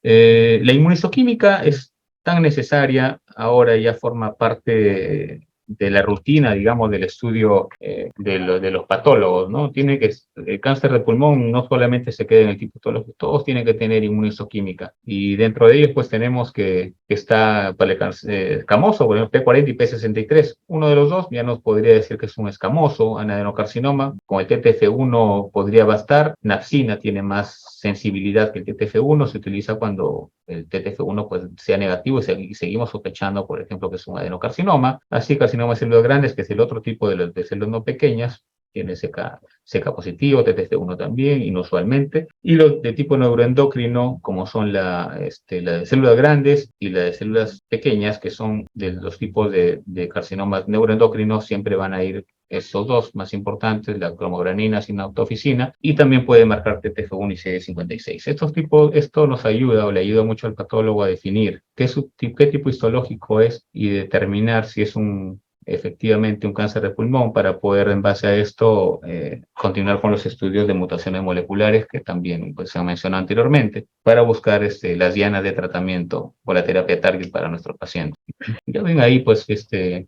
La inmunistoquímica es tan necesaria, ahora ya forma parte de la rutina, digamos, del estudio de los patólogos, ¿no? El cáncer de pulmón no solamente se queda en el tipo histológico, todos tienen que tener inmunistoquímica, y dentro de ellos pues tenemos que está para el cáncer escamoso, por ejemplo, P40 y P63. Uno de los dos ya nos podría decir que es un escamoso, adenocarcinoma. Con el TTF1 podría bastar. Nafcina tiene más sensibilidad que el TTF1, se utiliza cuando el TTF1 pues sea negativo y seguimos sospechando, por ejemplo, que es un adenocarcinoma. Así, carcinoma de células grandes, que es el otro tipo de células no pequeñas, tiene CK positivo, TTF1 también, inusualmente. Y los de tipo neuroendocrino, como son la de células grandes y la de células pequeñas, que son de los tipos de carcinomas neuroendocrinos, siempre van a ir esos dos más importantes, la cromogranina, sinaptofisina, y también puede marcar TTF1 y CD56. Esto nos ayuda, o le ayuda mucho al patólogo a definir qué tipo histológico es, y determinar si es un efectivamente un cáncer de pulmón para poder en base a esto continuar con los estudios de mutaciones moleculares que también pues, se han mencionado anteriormente para buscar las dianas de tratamiento o la terapia target para nuestros pacientes. Ya ven ahí pues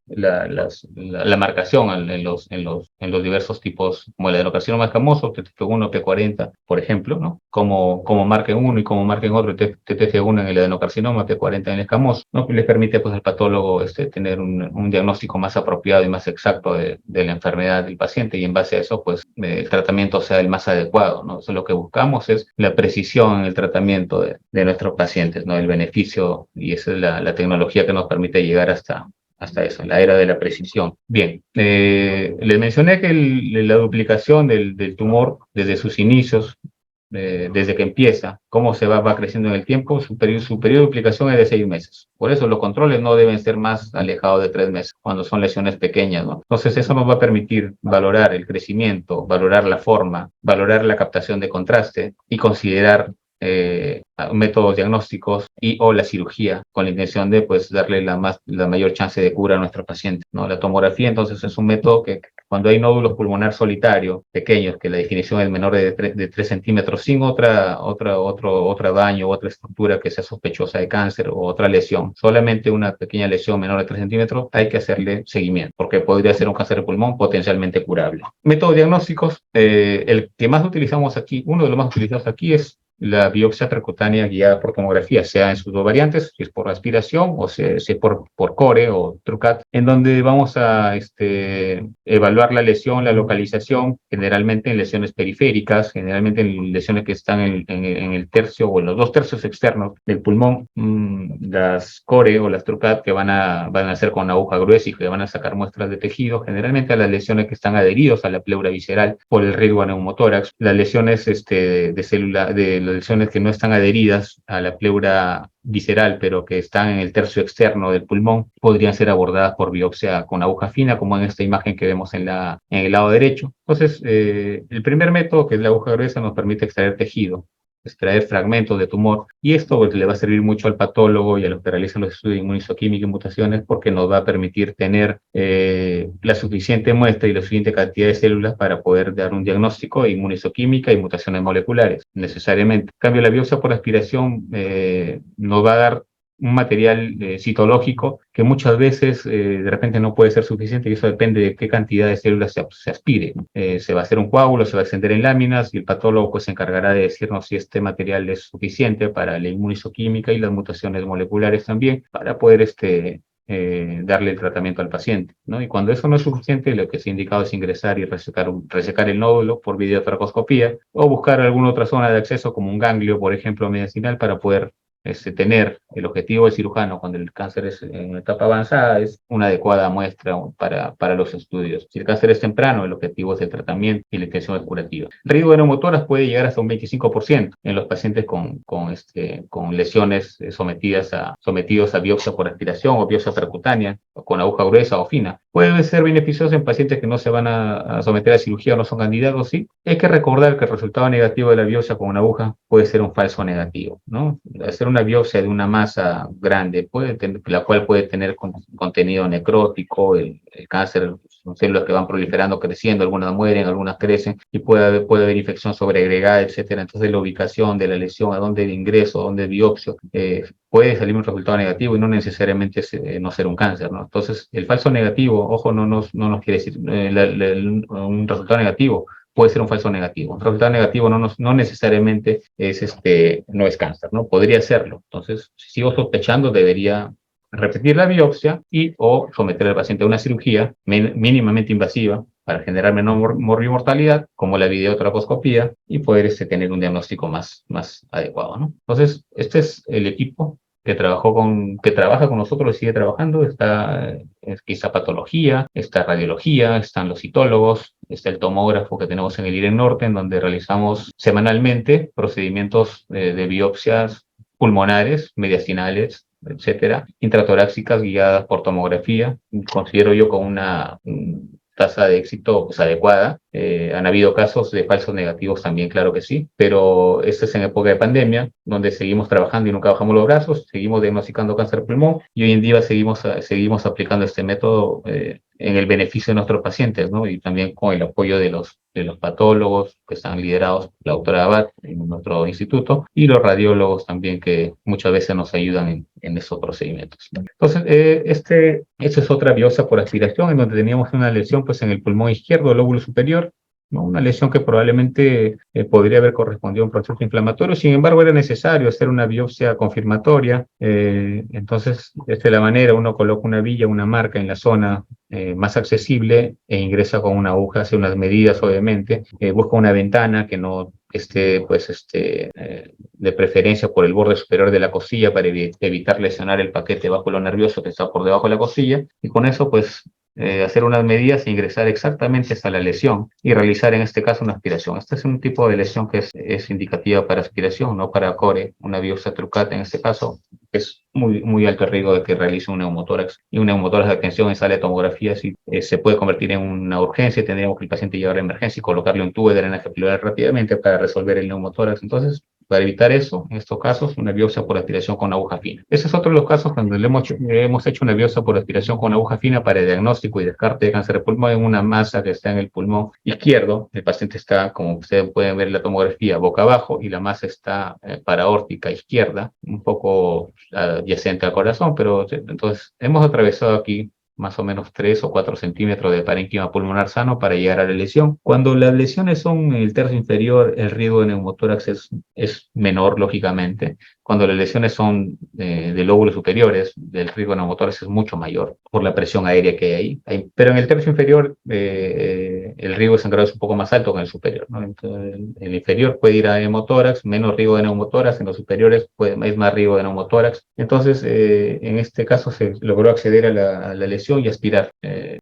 la marcación en los diversos tipos como el adenocarcinoma escamoso, TTF1, P40, por ejemplo, ¿no? Como marquen uno y como marquen otro, TTF1 en el adenocarcinoma, P40 en el escamoso, ¿no? Que les permite pues al patólogo tener un diagnóstico más apropiado y más exacto de la enfermedad del paciente y en base a eso pues el tratamiento sea el más adecuado, ¿no? Eso lo que buscamos es la precisión en el tratamiento de nuestros pacientes, ¿no? El beneficio y esa es la tecnología que nos permite llegar hasta eso, la era de la precisión. Bien, les mencioné que la duplicación del tumor desde sus inicios, desde que empieza, cómo se va creciendo en el tiempo, su periodo de duplicación es de 6 meses. Por eso los controles no deben ser más alejados de 3 meses cuando son lesiones pequeñas, ¿no? Entonces eso nos va a permitir valorar el crecimiento, valorar la forma, valorar la captación de contraste y considerar métodos diagnósticos y o la cirugía con la intención de pues darle la mayor chance de cura a nuestro paciente, ¿no? La tomografía entonces es un método que cuando hay nódulos pulmonar solitarios pequeños, que la definición es menor de 3 centímetros sin otro daño, otra estructura que sea sospechosa de cáncer o otra lesión, solamente una pequeña lesión menor de 3 centímetros, hay que hacerle seguimiento, porque podría ser un cáncer de pulmón potencialmente curable. Métodos diagnósticos, el que más utilizamos aquí, uno de los más utilizados aquí es la biopsia percutánea guiada por tomografía, sea en sus dos variantes, si es por aspiración o si es por core o TrueCut, en donde vamos a evaluar la lesión, la localización, generalmente en lesiones periféricas, generalmente en lesiones que están en el tercio o en los 2 tercios externos del pulmón, las core o las TrueCut que van a hacer con aguja gruesa y que van a sacar muestras de tejido, generalmente a las lesiones que están adheridos a la pleura visceral por el riesgo a neumotórax, las lesiones de célula, de las lesiones que no están adheridas a la pleura visceral, pero que están en el tercio externo del pulmón, podrían ser abordadas por biopsia con aguja fina, como en esta imagen que vemos en el lado derecho. Entonces, el primer método, que es la aguja gruesa, nos permite extraer tejido, extraer fragmentos de tumor, y esto pues, le va a servir mucho al patólogo y a los que realizan los estudios de inmunistoquímica y mutaciones porque nos va a permitir tener la suficiente muestra y la suficiente cantidad de células para poder dar un diagnóstico de inmunistoquímica y mutaciones moleculares, necesariamente. En cambio, la biopsia por aspiración nos va a dar un material citológico que muchas veces de repente no puede ser suficiente y eso depende de qué cantidad de células se aspire, ¿no? Se va a hacer un coágulo, se va a extender en láminas y el patólogo pues se encargará de decirnos si este material es suficiente para la inmunistoquímica y las mutaciones moleculares también para poder darle el tratamiento al paciente, ¿no? Y cuando eso no es suficiente, lo que se ha indicado es ingresar y resecar el nódulo por videotracoscopía o buscar alguna otra zona de acceso como un ganglio, por ejemplo, mediastinal para poder tener el objetivo del cirujano cuando el cáncer es en etapa avanzada es una adecuada muestra para los estudios. Si el cáncer es temprano, el objetivo es el tratamiento y la intención es curativa. El riesgo de neumotoras puede llegar hasta un 25% en los pacientes con lesiones sometidos a biopsia por aspiración o biopsia percutánea, o con aguja gruesa o fina. Puede ser beneficioso en pacientes que no se van a someter a cirugía o no son candidatos, sí. Hay que recordar que el resultado negativo de la biopsia con una aguja puede ser un falso negativo, ¿no? Hacer una biopsia de una masa grande, la cual puede tener contenido necrótico, el cáncer, son células que van proliferando, creciendo, algunas mueren, algunas crecen, y puede haber infección sobreagregada, etcétera. Entonces, la ubicación de la lesión, a dónde ingreso, a dónde biopsio, puede salir un resultado negativo y no necesariamente no ser un cáncer, ¿no? Entonces, el falso negativo, ojo, no nos quiere decir un resultado negativo. Puede ser un falso negativo. Un resultado negativo no necesariamente no es cáncer, ¿no? Podría serlo. Entonces, si sigo sospechando, debería repetir la biopsia o someter al paciente a una cirugía mínimamente invasiva para generar menor mortalidad, como la videotracoscopía, y poder tener un diagnóstico más adecuado, ¿no? Entonces, este es el equipo que trabaja con nosotros y sigue trabajando. Está patología, está radiología, están los citólogos, está el tomógrafo que tenemos en el IREN Norte, en donde realizamos semanalmente procedimientos de biopsias pulmonares, mediastinales, etcétera, intratoráxicas guiadas por tomografía. Considero yo con una tasa de éxito pues, adecuada. Han habido casos de falsos negativos también, claro que sí, pero esto es en época de pandemia, donde seguimos trabajando y nunca bajamos los brazos, seguimos diagnosticando cáncer de pulmón y hoy en día seguimos aplicando este método en el beneficio de nuestros pacientes, ¿no? Y también con el apoyo de los patólogos que están liderados por la doctora Abad en nuestro instituto y los radiólogos también que muchas veces nos ayudan en esos procedimientos. Entonces, esta es otra biopsia por aspiración en donde teníamos una lesión pues en el pulmón izquierdo, el lóbulo superior, ¿no? Una lesión que probablemente podría haber correspondido a un proceso inflamatorio, sin embargo era necesario hacer una biopsia confirmatoria, entonces de esta la manera uno coloca una villa, una marca en la zona más accesible e ingresa con una aguja, hace unas medidas obviamente, busca una ventana que no esté de preferencia por el borde superior de la costilla para evitar lesionar el paquete báculo nervioso que está por debajo de la costilla, y con eso pues hacer unas medidas e ingresar exactamente hasta la lesión y realizar en este caso una aspiración. Este es un tipo de lesión que es indicativa para aspiración, no para core, una biopsia trucata en este caso. Es muy alto el riesgo de que realice un neumotórax, y un neumotórax de atención en sala de tomografía se puede convertir en una urgencia. Tendríamos que el paciente llevar a emergencia y colocarle un tubo de drenaje pleural rápidamente para resolver el neumotórax. Entonces, para evitar eso, en estos casos, una biopsia por aspiración con aguja fina. Ese es otro de los casos cuando hemos hecho una biopsia por aspiración con aguja fina para el diagnóstico y descarte de cáncer de pulmón en una masa que está en el pulmón izquierdo. El paciente está, como ustedes pueden ver en la tomografía, boca abajo, y la masa está paraórtica izquierda, un poco adyacente al corazón, pero entonces hemos atravesado aquí más o menos 3 o 4 centímetros de parénquima pulmonar sano para llegar a la lesión. Cuando las lesiones son en el tercio inferior, el riesgo de neumotórax es menor, lógicamente. Cuando las lesiones son de lóbulos superiores, el riesgo de neumotórax es mucho mayor por la presión aérea que hay ahí. Pero en el tercio inferior, el riesgo de sangrado es un poco más alto que en el superior, ¿no? Entonces, el inferior puede ir a hemotórax, menos riesgo de neumotórax; en los superiores es más riesgo de neumotórax. Entonces, en este caso se logró acceder a la lesión y aspirar.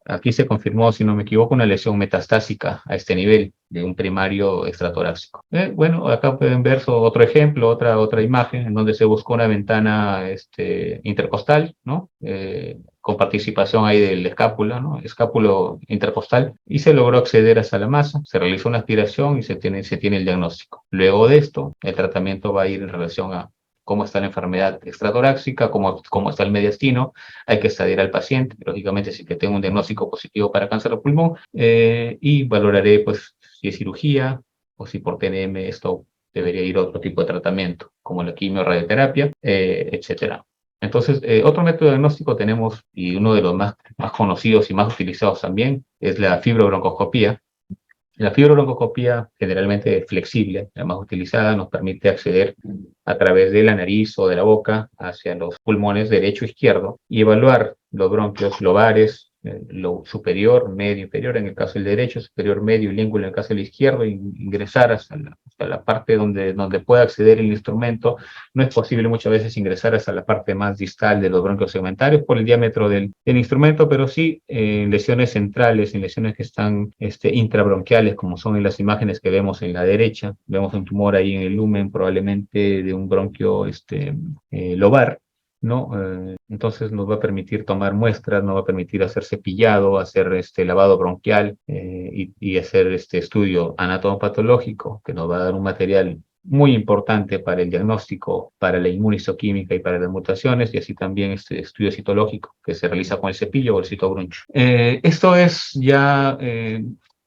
Aquí se confirmó, si no me equivoco, una lesión metastásica a este nivel de un primario extratorácico. Bueno, acá pueden ver otro ejemplo, otra imagen en donde se buscó una ventana intercostal, ¿no? Con participación ahí del escápula, ¿no? Escápulo intercostal, y se logró acceder hasta la masa, se realizó una aspiración y se tiene el diagnóstico. Luego de esto, el tratamiento va a ir en relación a cómo está la enfermedad extratorácica, cómo está el mediastino. Hay que estudiar al paciente, lógicamente, si que tengo un diagnóstico positivo para cáncer de pulmón, y valoraré pues si es cirugía o si por TNM esto debería ir a otro tipo de tratamiento, como la quimio, radioterapia, etcétera. Entonces, otro método diagnóstico tenemos, y uno de los más conocidos y más utilizados también, es la fibrobroncoscopía. La fibrobroncoscopía, generalmente flexible, la más utilizada, nos permite acceder a través de la nariz o de la boca hacia los pulmones derecho e izquierdo y evaluar los bronquios lobares, lo superior, medio, inferior, en el caso del derecho; superior, medio y língula en el caso del izquierdo, ingresar hasta la parte donde pueda acceder el instrumento. No es posible muchas veces ingresar hasta la parte más distal de los bronquios segmentarios por el diámetro del instrumento, pero sí en lesiones centrales, en lesiones que están intrabronquiales, como son en las imágenes que vemos en la derecha. Vemos un tumor ahí en el lumen, probablemente de un bronquio lobar, ¿no? Entonces nos va a permitir tomar muestras, nos va a permitir hacer cepillado, hacer lavado bronquial, y hacer este estudio anatomopatológico que nos va a dar un material muy importante para el diagnóstico, para la inmunistoquímica y para las mutaciones, y así también este estudio citológico que se realiza con el cepillo o el citogruncho. Esto es ya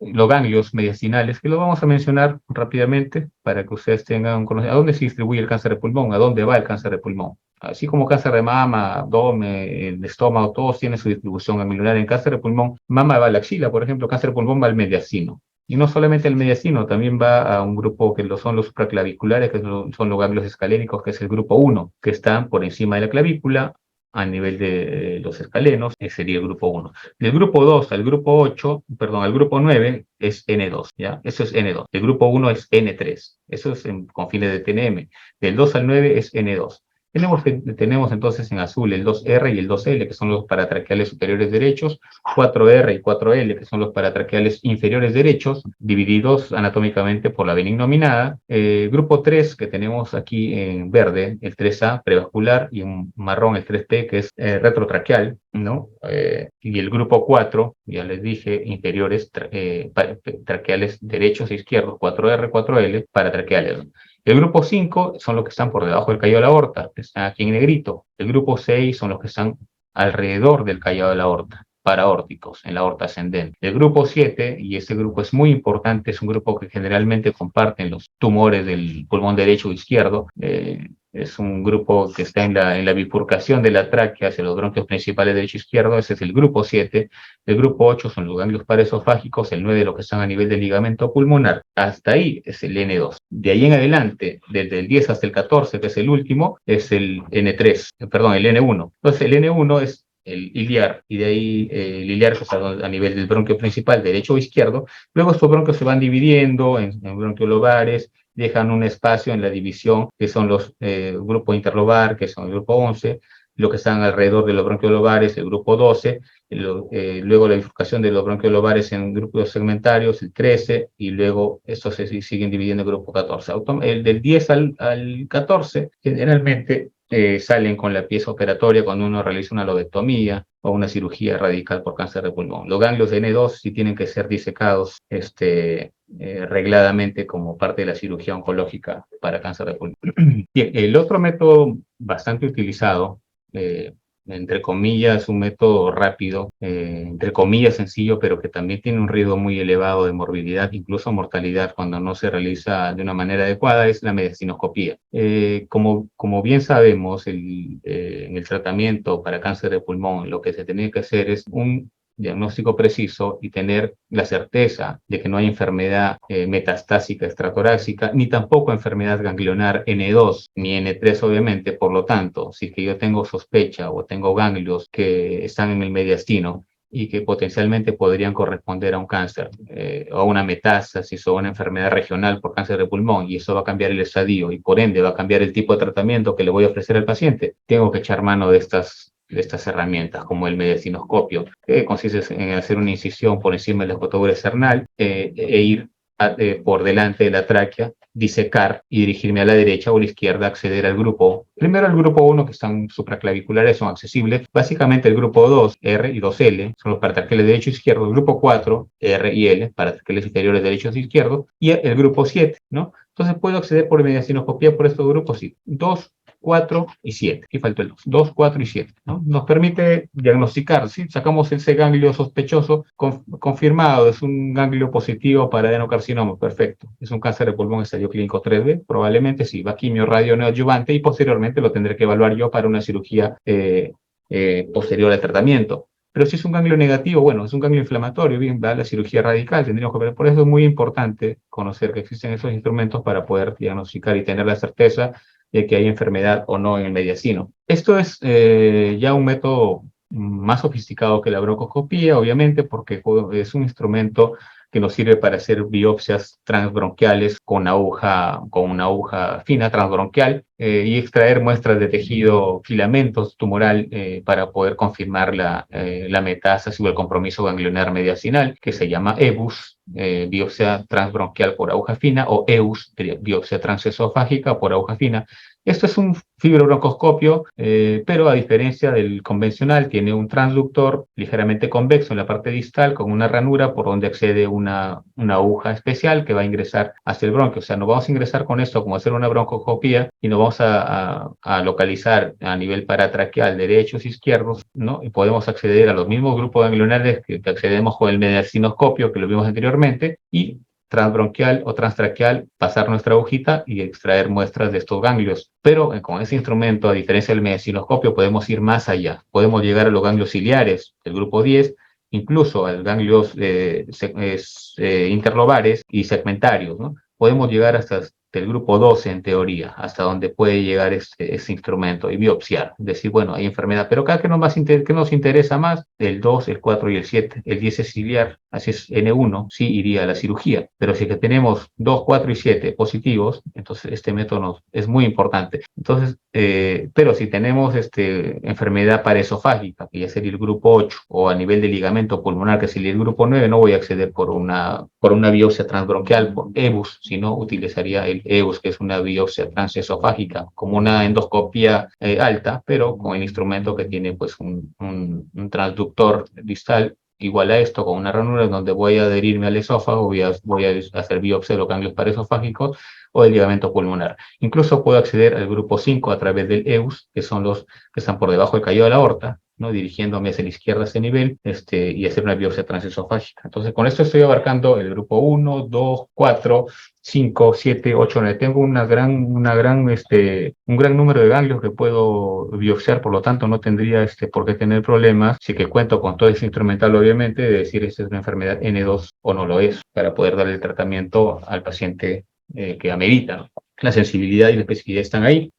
los ganglios mediastinales, que lo vamos a mencionar rápidamente para que ustedes tengan un conocimiento. ¿A dónde se distribuye el cáncer de pulmón? ¿A dónde va el cáncer de pulmón? Así como cáncer de mama, abdomen, el estómago, todos tienen su distribución ganglionar. En cáncer de pulmón, mama va a la axila, por ejemplo; cáncer de pulmón va al mediastino. Y no solamente el mediastino, también va a un grupo que son los supraclaviculares, que son los ganglios escaléricos, que es el grupo 1, que están por encima de la clavícula, a nivel de los escalenos, ese sería el grupo 1. Del grupo 2 al grupo 8, perdón, al grupo 9 es N2, ¿ya? Eso es N2. El grupo 1 es N3. Eso es con fines de TNM. Del 2 al 9 es N2. Tenemos entonces en azul el 2R y el 2L, que son los paratraqueales superiores derechos; 4R y 4L, que son los paratraqueales inferiores derechos, divididos anatómicamente por la vena innominada. Grupo 3, que tenemos aquí en verde, el 3A, prevascular, y en marrón el 3P, que es retrotraqueal, ¿no? Y el grupo 4, ya les dije, inferiores traqueales derechos e izquierdos, 4R, 4L, paratraqueales, ¿no? El grupo 5 son los que están por debajo del callado de la aorta, que están aquí en negrito. El grupo 6 son los que están alrededor del callado de la aorta. paraórticos en la aorta ascendente. El grupo 7, y este grupo es muy importante, es un grupo que generalmente comparten los tumores del pulmón derecho o izquierdo. Es un grupo que está en la bifurcación de la tráquea hacia los bronquios principales derecho e izquierdo. Ese es el grupo 7. El grupo 8 son los ganglios paraesofágicos, el 9 lo que están a nivel del ligamento pulmonar. Hasta ahí es el N2. De ahí en adelante, desde el 10 hasta el 14, que es el último, es el N3, perdón, el N1. Entonces el N1 es el iliar, y de ahí el iliar que está a nivel del bronquio principal, derecho o izquierdo. Luego estos bronquios se van dividiendo en bronquiolobares, dejan un espacio en la división, que son los grupos interlobar, que son el grupo 11, lo que están alrededor de los bronquiolobares, el grupo 12, luego la bifurcación de los bronquiolobares en grupos segmentarios, el 13, y luego estos se siguen dividiendo en grupo 14. El del 10 al 14, generalmente salen con la pieza operatoria cuando uno realiza una lobectomía o una cirugía radical por cáncer de pulmón. Los ganglios de N2 sí tienen que ser disecados regladamente como parte de la cirugía oncológica para cáncer de pulmón. Bien, el otro método bastante utilizado, entre comillas, un método rápido, entre comillas sencillo, pero que también tiene un riesgo muy elevado de morbilidad, incluso mortalidad cuando no se realiza de una manera adecuada, es la mediastinoscopía. Como bien sabemos, en el tratamiento para cáncer de pulmón, lo que se tiene que hacer es un diagnóstico preciso y tener la certeza de que no hay enfermedad metastásica extratorácica, ni tampoco enfermedad ganglionar N2, ni N3 obviamente. Por lo tanto, si que yo tengo sospecha o tengo ganglios que están en el mediastino y que potencialmente podrían corresponder a un cáncer, o a una metástasis o a una enfermedad regional por cáncer de pulmón, y eso va a cambiar el estadio y por ende va a cambiar el tipo de tratamiento que le voy a ofrecer al paciente, tengo que echar mano de estas herramientas, como el mediastinoscopio, que consiste en hacer una incisión por encima del escotadura esternal e ir por delante de la tráquea, disecar y dirigirme a la derecha o a la izquierda, acceder al grupo. Primero el grupo 1, que están supraclaviculares, son accesibles. Básicamente el grupo 2, R y 2L, son los paratraqueales derecho e izquierdo. El grupo 4, R y L, paratraqueales inferiores derechos e izquierdos. Y el grupo 7, ¿no? Entonces puedo acceder por mediastinoscopía por estos grupos, sí. 2, 4 y 7. Aquí faltó el 2. 2, 4 y 7. ¿No? Nos permite diagnosticar, ¿sí? Sacamos ese ganglio sospechoso confirmado, es un ganglio positivo para adenocarcinoma, perfecto. Es un cáncer de pulmón estadio clínico 3B, probablemente sí, va quimio, radio, neoadyuvante, y posteriormente lo tendré que evaluar yo para una cirugía posterior al tratamiento. Pero si es un ganglio negativo, bueno, es un ganglio inflamatorio, bien, va a la cirugía radical, tendríamos que ver. Por eso es muy importante conocer que existen esos instrumentos para poder diagnosticar y tener la certeza de que hay enfermedad o no en el mediastino. Esto es ya un método más sofisticado que la broncoscopía, obviamente, porque es un instrumento que nos sirve para hacer biopsias transbronquiales con una aguja fina transbronquial, y extraer muestras de tejido, filamentos tumoral, para poder confirmar la metástasis o el compromiso ganglionar mediastinal, que se llama EBUS, biopsia transbronquial por aguja fina, o EUS, biopsia transesofágica por aguja fina. Esto es un fibrobroncoscopio, pero a diferencia del convencional, tiene un transductor ligeramente convexo en la parte distal con una ranura por donde accede una aguja especial que va a ingresar hacia el bronquio. O sea, no vamos a ingresar con esto como hacer una broncoscopía y no vamos a localizar a nivel paratraqueal derechos e izquierdos, ¿no? Y podemos acceder a los mismos grupos ganglionares que accedemos con el mediastinoscopio que lo vimos anteriormente, y transbronquial o transtraqueal, pasar nuestra agujita y extraer muestras de estos ganglios. Pero con ese instrumento, a diferencia del mediastinoscopio, podemos ir más allá. Podemos llegar a los ganglios ciliares, el grupo 10, incluso a los ganglios interlobares y segmentarios, ¿no? Podemos llegar hasta el grupo 12, en teoría, hasta donde puede llegar este instrumento, y biopsiar, decir, bueno, hay enfermedad, pero acá que nos interesa más, el 2, el 4 y el 7, el 10 es ciliar, así es N1, sí iría a la cirugía, pero si que tenemos 2, 4 y 7 positivos, entonces este método es muy importante. Entonces, pero si tenemos enfermedad paraesofágica, que ya sería el grupo 8, o a nivel de ligamento pulmonar, que sería el grupo 9, no voy a acceder por una biopsia transbronquial, por EBUS, sino utilizaría el EUS, que es una biopsia transesofágica, como una endoscopia alta, pero con el instrumento que tiene pues un transductor distal igual a esto, con una ranura donde voy a adherirme al esófago, voy a hacer biopsia de los ganglios paraesofágicos o del ligamento pulmonar. Incluso puedo acceder al grupo 5 a través del EUS, que son los que están por debajo del callo de la aorta, ¿no? Dirigiéndome hacia la izquierda a ese nivel, y hacer una biopsia transesofágica. Entonces, con esto estoy abarcando el grupo 1, 2, 4, 5, 7, 8, 9. Tengo un gran número de ganglios que puedo biopsiar, por lo tanto no tendría por qué tener problemas, si que cuento con todo ese instrumental, obviamente, de decir si es una enfermedad N2 o no lo es, para poder darle el tratamiento al paciente que amerita, ¿no? La sensibilidad y la especificidad están ahí.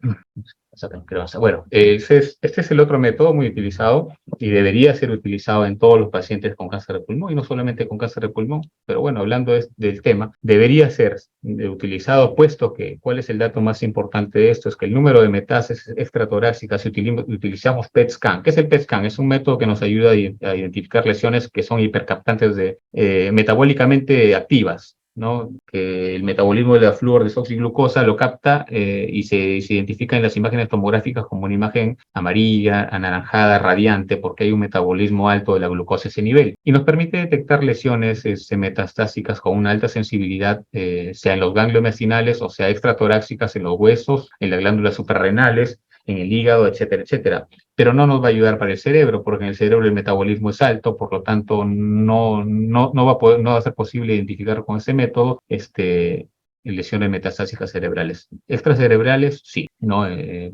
Bueno, este es el otro método muy utilizado y debería ser utilizado en todos los pacientes con cáncer de pulmón, y no solamente con cáncer de pulmón, pero bueno, hablando del tema, debería ser utilizado, puesto que, ¿cuál es el dato más importante de esto? Es que el número de metástasis extratorácicas, si utilizamos PET scan. ¿Qué es el PET scan? Es un método que nos ayuda a identificar lesiones que son hipercaptantes metabólicamente activas, ¿no? Que el metabolismo de la fluordesoxiglucosa lo capta, y se identifica en las imágenes tomográficas como una imagen amarilla, anaranjada, radiante, porque hay un metabolismo alto de la glucosa a ese nivel. Y nos permite detectar lesiones metastásicas con una alta sensibilidad, sea en los ganglios mediastinales o sea extratorácicas, en los huesos, en las glándulas suprarrenales, en el hígado, etcétera, etcétera. Pero no nos va a ayudar para el cerebro, porque en el cerebro el metabolismo es alto, por lo tanto no va a ser posible identificar con ese método lesiones metastásicas cerebrales. Extracerebrales, sí, ¿no?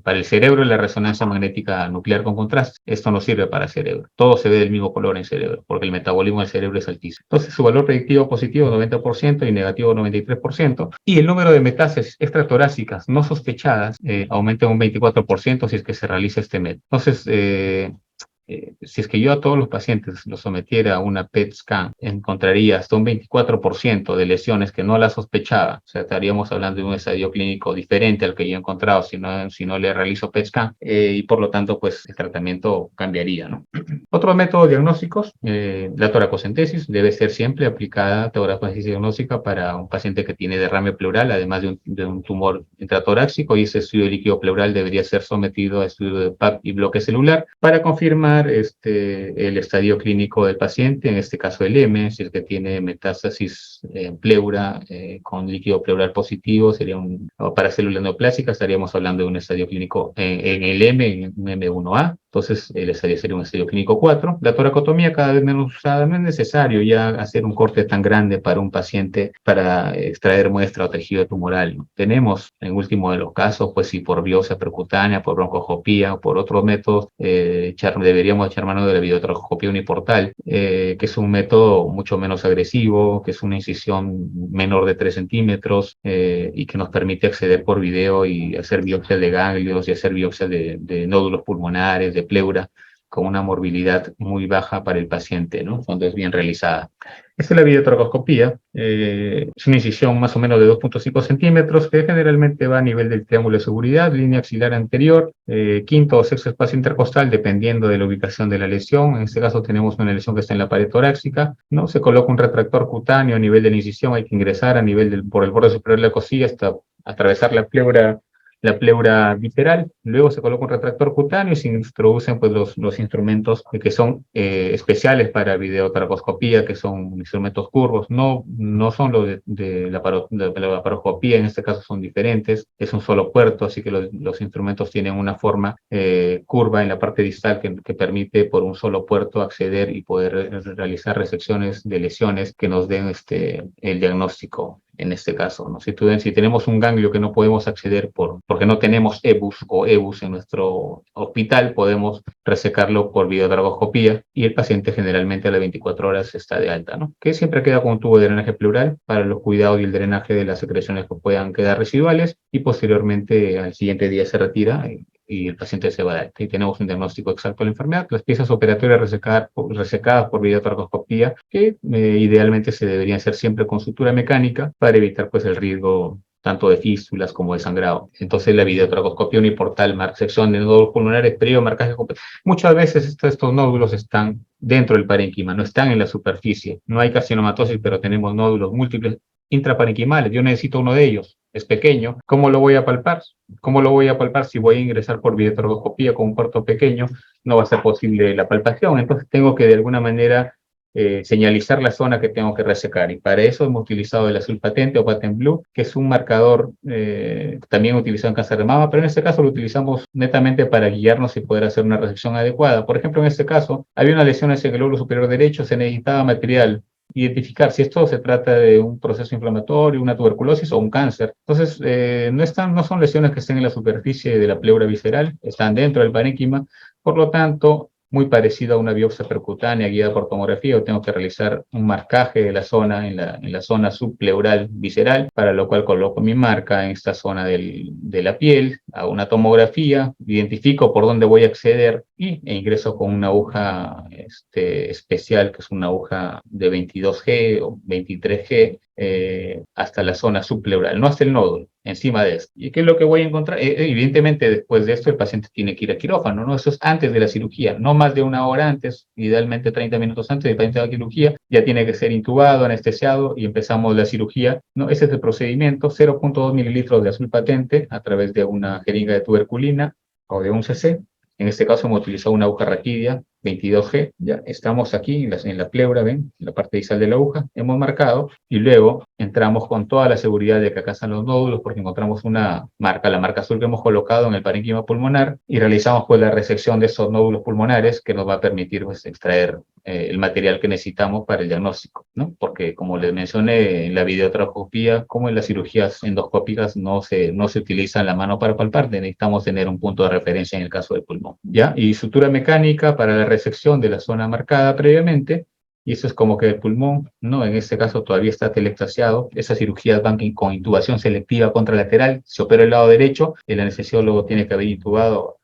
Para el cerebro la resonancia magnética nuclear con contraste, esto no sirve para el cerebro. Todo se ve del mismo color en el cerebro, porque el metabolismo del cerebro es altísimo. Entonces su valor predictivo positivo 90% y negativo 93%, y el número de metástasis extratorácicas no sospechadas aumenta un 24% si es que se realiza este método. Entonces, si es que yo a todos los pacientes los sometiera a una PET scan, encontraría hasta un 24% de lesiones que no las sospechaba. O sea, estaríamos hablando de un estadio clínico diferente al que yo he encontrado si no le realizo PET scan, y por lo tanto, pues el tratamiento cambiaría, ¿no? Otros métodos diagnósticos, la toracocentesis debe ser siempre aplicada, toracocentesis diagnóstica, para un paciente que tiene derrame pleural, además de un tumor intratoráxico, y ese estudio de líquido pleural debería ser sometido a estudio de PAP y bloque celular para confirmar el estadio clínico del paciente, en este caso el M, si es que tiene metástasis en pleura con líquido pleural positivo, para células neoplásicas estaríamos hablando de un estadio clínico en el M, en un M1A. Entonces, el estadio sería un estadio clínico 4. La toracotomía cada vez menos usada, no es necesario ya hacer un corte tan grande para un paciente para extraer muestra o tejido tumoral, ¿no? Tenemos, en último de los casos, pues si por biopsia percutánea, por broncoscopía o por otros métodos, deberíamos echar mano de la videotracoscopía uniportal, que es un método mucho menos agresivo, que es una incisión menor de 3 centímetros, y que nos permite acceder por video y hacer biopsias de ganglios y hacer biopsias de nódulos pulmonares, de pleura, con una morbilidad muy baja para el paciente, ¿no? Cuando es bien realizada. Esta es la videotracoscopía. Es una incisión más o menos de 2.5 centímetros, que generalmente va a nivel del triángulo de seguridad, línea axilar anterior, quinto o sexto espacio intercostal, dependiendo de la ubicación de la lesión. En este caso tenemos una lesión que está en la pared torácica, ¿no? Se coloca un retractor cutáneo a nivel de la incisión, hay que ingresar a nivel por el borde superior de la costilla hasta atravesar la pleura visceral. Luego se coloca un retractor cutáneo y se introducen pues los instrumentos que son especiales para videotracoscopía, que son instrumentos curvos. No son los de la laparoscopía, en este caso son diferentes. Es un solo puerto, así que los instrumentos tienen una forma curva en la parte distal que permite por un solo puerto acceder y poder realizar resecciones de lesiones que nos den el diagnóstico. En este caso, ¿no? Si tenemos un ganglio que no podemos acceder porque no tenemos EBUS o EBUS en nuestro hospital, podemos resecarlo por videotracoscopía, y el paciente generalmente a las 24 horas está de alta, ¿no? Que siempre queda con un tubo de drenaje pleural para los cuidados y el drenaje de las secreciones que puedan quedar residuales, y posteriormente al siguiente día se retira y el paciente se va de alta y tenemos un diagnóstico exacto de la enfermedad. Las piezas operatorias resecadas por videotracoscopía, que idealmente se deberían hacer siempre con sutura mecánica para evitar pues el riesgo tanto de fístulas como de sangrado. Entonces la videotracoscopía uniportal, sección de nódulos pulmonares, periodo, marcaje completo. Muchas veces estos nódulos están dentro del parénquima, no están en la superficie. No hay carcinomatosis, pero tenemos nódulos múltiples intraparenquimales. Yo necesito uno de ellos. Es pequeño. ¿Cómo lo voy a palpar? ¿Cómo lo voy a palpar si voy a ingresar por videotracoscopía con un puerto pequeño? No va a ser posible la palpación. Entonces tengo que de alguna manera señalizar la zona que tengo que resecar. Y para eso hemos utilizado el azul patente o patent blue, que es un marcador también utilizado en cáncer de mama, pero en este caso lo utilizamos netamente para guiarnos y poder hacer una resección adecuada. Por ejemplo, en este caso, había una lesión en el lóbulo superior derecho, se necesitaba material, identificar si esto se trata de un proceso inflamatorio, una tuberculosis o un cáncer. Entonces, no son lesiones que estén en la superficie de la pleura visceral, están dentro del parénquima, por lo tanto, muy parecido a una biopsia percutánea guiada por tomografía, o tengo que realizar un marcaje de la zona en la zona subpleural visceral, para lo cual coloco mi marca en esta zona de la piel, hago una tomografía, identifico por dónde voy a acceder e ingreso con una aguja especial, que es una aguja de 22G o 23G, hasta la zona subpleural, no hasta el nódulo, encima de esto. ¿Y qué es lo que voy a encontrar? Evidentemente, después de esto, el paciente tiene que ir a quirófano, ¿no? Eso es antes de la cirugía, no más de una hora antes, idealmente 30 minutos antes del paciente de la cirugía, ya tiene que ser intubado, anestesiado y empezamos la cirugía, ¿no? Ese es el procedimiento: 0.2 mililitros de azul patente a través de una jeringa de tuberculina o de un cc. En este caso hemos utilizado una aguja raquidia 22G, ya estamos aquí en la pleura, ven, en la parte distal de la aguja, hemos marcado y luego entramos con toda la seguridad de que acá están los nódulos, porque encontramos una marca, la marca azul que hemos colocado en el parénquima pulmonar, y realizamos pues la resección de esos nódulos pulmonares, que nos va a permitir pues extraer el material que necesitamos para el diagnóstico, ¿no? Porque como les mencioné, en la videotracoscopía, como en las cirugías endoscópicas, no se utiliza la mano para palpar, necesitamos tener un punto de referencia en el caso del pulmón, ¿ya? Y sutura mecánica para la resección de la zona marcada previamente, y eso es como que el pulmón, ¿no? En este caso todavía está telectasiado. Esas cirugías van con intubación selectiva contralateral. Se opera el lado derecho, el anestesiólogo tiene que haber intubado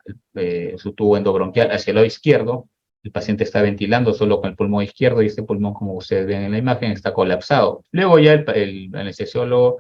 su tubo endobronquial hacia el lado izquierdo. El paciente está ventilando solo con el pulmón izquierdo y este pulmón, como ustedes ven en la imagen, está colapsado. Luego ya el anestesiólogo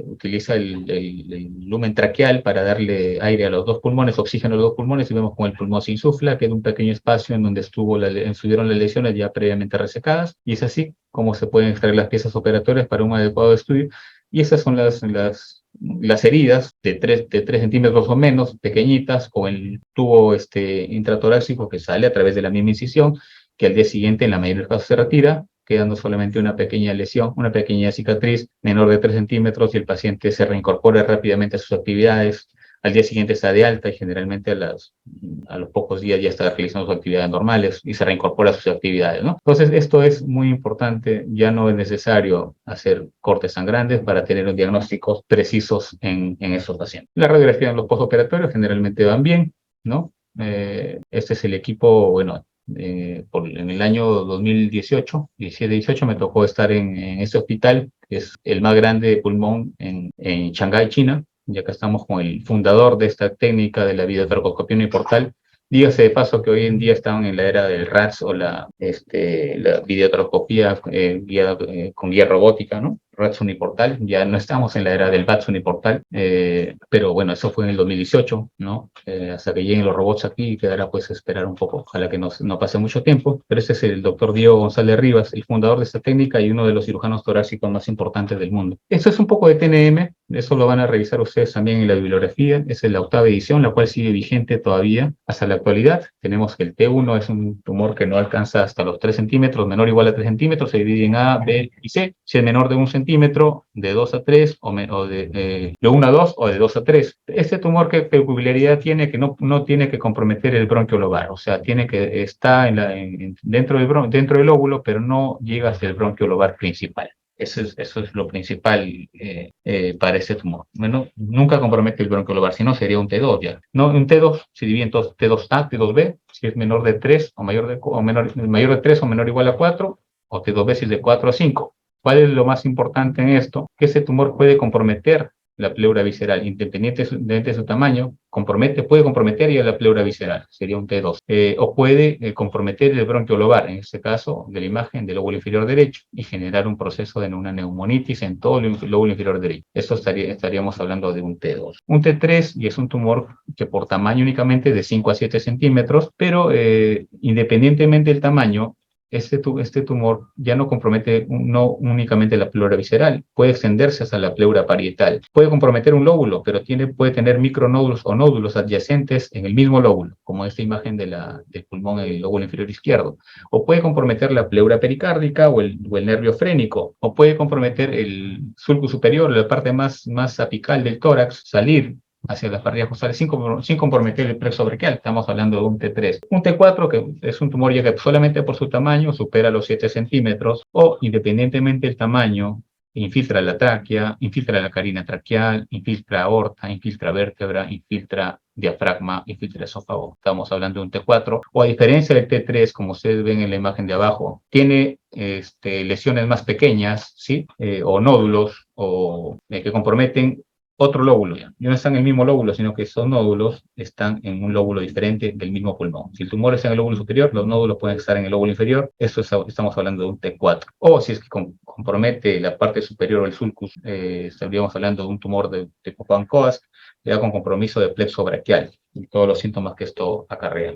utiliza el lumen traqueal para darle aire a los dos pulmones, oxígeno a los dos pulmones, y vemos como el pulmón se insufla, queda un pequeño espacio en donde estuvieron las lesiones ya previamente resecadas, y es así como se pueden extraer las piezas operatorias para un adecuado estudio. Y esas son las heridas de 3 centímetros o menos, pequeñitas, con el tubo intratorácico que sale a través de la misma incisión, que al día siguiente en la mayoría de los casos se retira, quedando solamente una pequeña lesión, una pequeña cicatriz menor de 3 centímetros, y el paciente se reincorpora rápidamente a sus actividades. Al día siguiente está de alta y generalmente a los pocos días ya está realizando sus actividades normales y se reincorpora a sus actividades, ¿no? Entonces, esto es muy importante. Ya no es necesario hacer cortes sangrantes para tener diagnósticos precisos en esos pacientes. La radiografía en los postoperatorios generalmente van bien, ¿no? Este es el equipo, bueno, en el año 2018, 17-18, me tocó estar en este hospital, que es el más grande de pulmón en Shanghái, China. Y acá estamos con el fundador de esta técnica de la videotracoscopía uniportal. Dígase de paso que hoy en día están en la era del RATS, o la videotracoscopía con guía robótica, ¿no? RATS uniportal. Ya no estamos en la era del VATS uniportal, pero bueno, eso fue en el 2018, ¿no? Hasta que lleguen los robots aquí quedará pues esperar un poco, ojalá que no pase mucho tiempo. Pero este es el doctor Diego González Rivas, el fundador de esta técnica y uno de los cirujanos torácicos más importantes del mundo. Esto es un poco de TNM, eso lo van a revisar ustedes también en la bibliografía. Es la 8ª edición, la cual sigue vigente todavía hasta la actualidad. Tenemos que el T1 es un tumor que no alcanza hasta los 3 centímetros, menor o igual a 3 centímetros, se divide en A, B y C. Si es menor de 1 centímetro, de 2 a 3, de 1 a 2 o de 2 a 3. Este tumor, ¿qué peculiaridad tiene? Que no tiene que comprometer el bronquio lobar, o sea, está dentro del óvulo, pero no llega hasta el bronquio lobar principal. Eso es lo principal para ese tumor. Bueno, nunca compromete el bronquio lobar, si no sería un T2 ya. No, un T2 se divide en T2A, T2B, si es menor de 3 o mayor de 3 o menor o igual a 4, o T2B si es de 4 a 5. ¿Cuál es lo más importante en esto? Que ese tumor puede comprometer la pleura visceral, independiente de su tamaño, puede comprometer ya la pleura visceral, sería un T2, o puede comprometer el bronquio lobar, en este caso de la imagen del lóbulo inferior derecho, y generar un proceso de una neumonitis en todo el lóbulo inferior derecho. Esto estaríamos hablando de un T2. Un T3, y es un tumor que por tamaño únicamente de 5 a 7 centímetros, pero independientemente del tamaño, este tumor ya no compromete no únicamente la pleura visceral, puede extenderse hasta la pleura parietal. Puede comprometer un lóbulo, pero puede tener micronódulos o nódulos adyacentes en el mismo lóbulo, como esta imagen del pulmón en el lóbulo inferior izquierdo. O puede comprometer la pleura pericárdica o el nervio frénico, o puede comprometer el sulcus superior, la parte más apical del tórax, salir hacia las parrillas costales sin comprometer el plexo braquial. Estamos hablando de un T3. Un T4, que es un tumor ya que solamente por su tamaño supera los 7 centímetros, o independientemente del tamaño, infiltra la tráquea, infiltra la carina traqueal, infiltra aorta, infiltra vértebra, infiltra diafragma, infiltra esófago. Estamos hablando de un T4. O a diferencia del T3, como ustedes ven en la imagen de abajo, tiene lesiones más pequeñas, ¿sí? O nódulos que comprometen otro lóbulo. Ya no están en el mismo lóbulo, sino que esos nódulos están en un lóbulo diferente del mismo pulmón. Si el tumor está en el lóbulo superior, los nódulos pueden estar en el lóbulo inferior. Estamos hablando de un T4. O si es que compromete la parte superior del sulcus, estaríamos hablando de un tumor de Copan-Coas, ya con compromiso de plexo braquial y todos los síntomas que esto acarrea.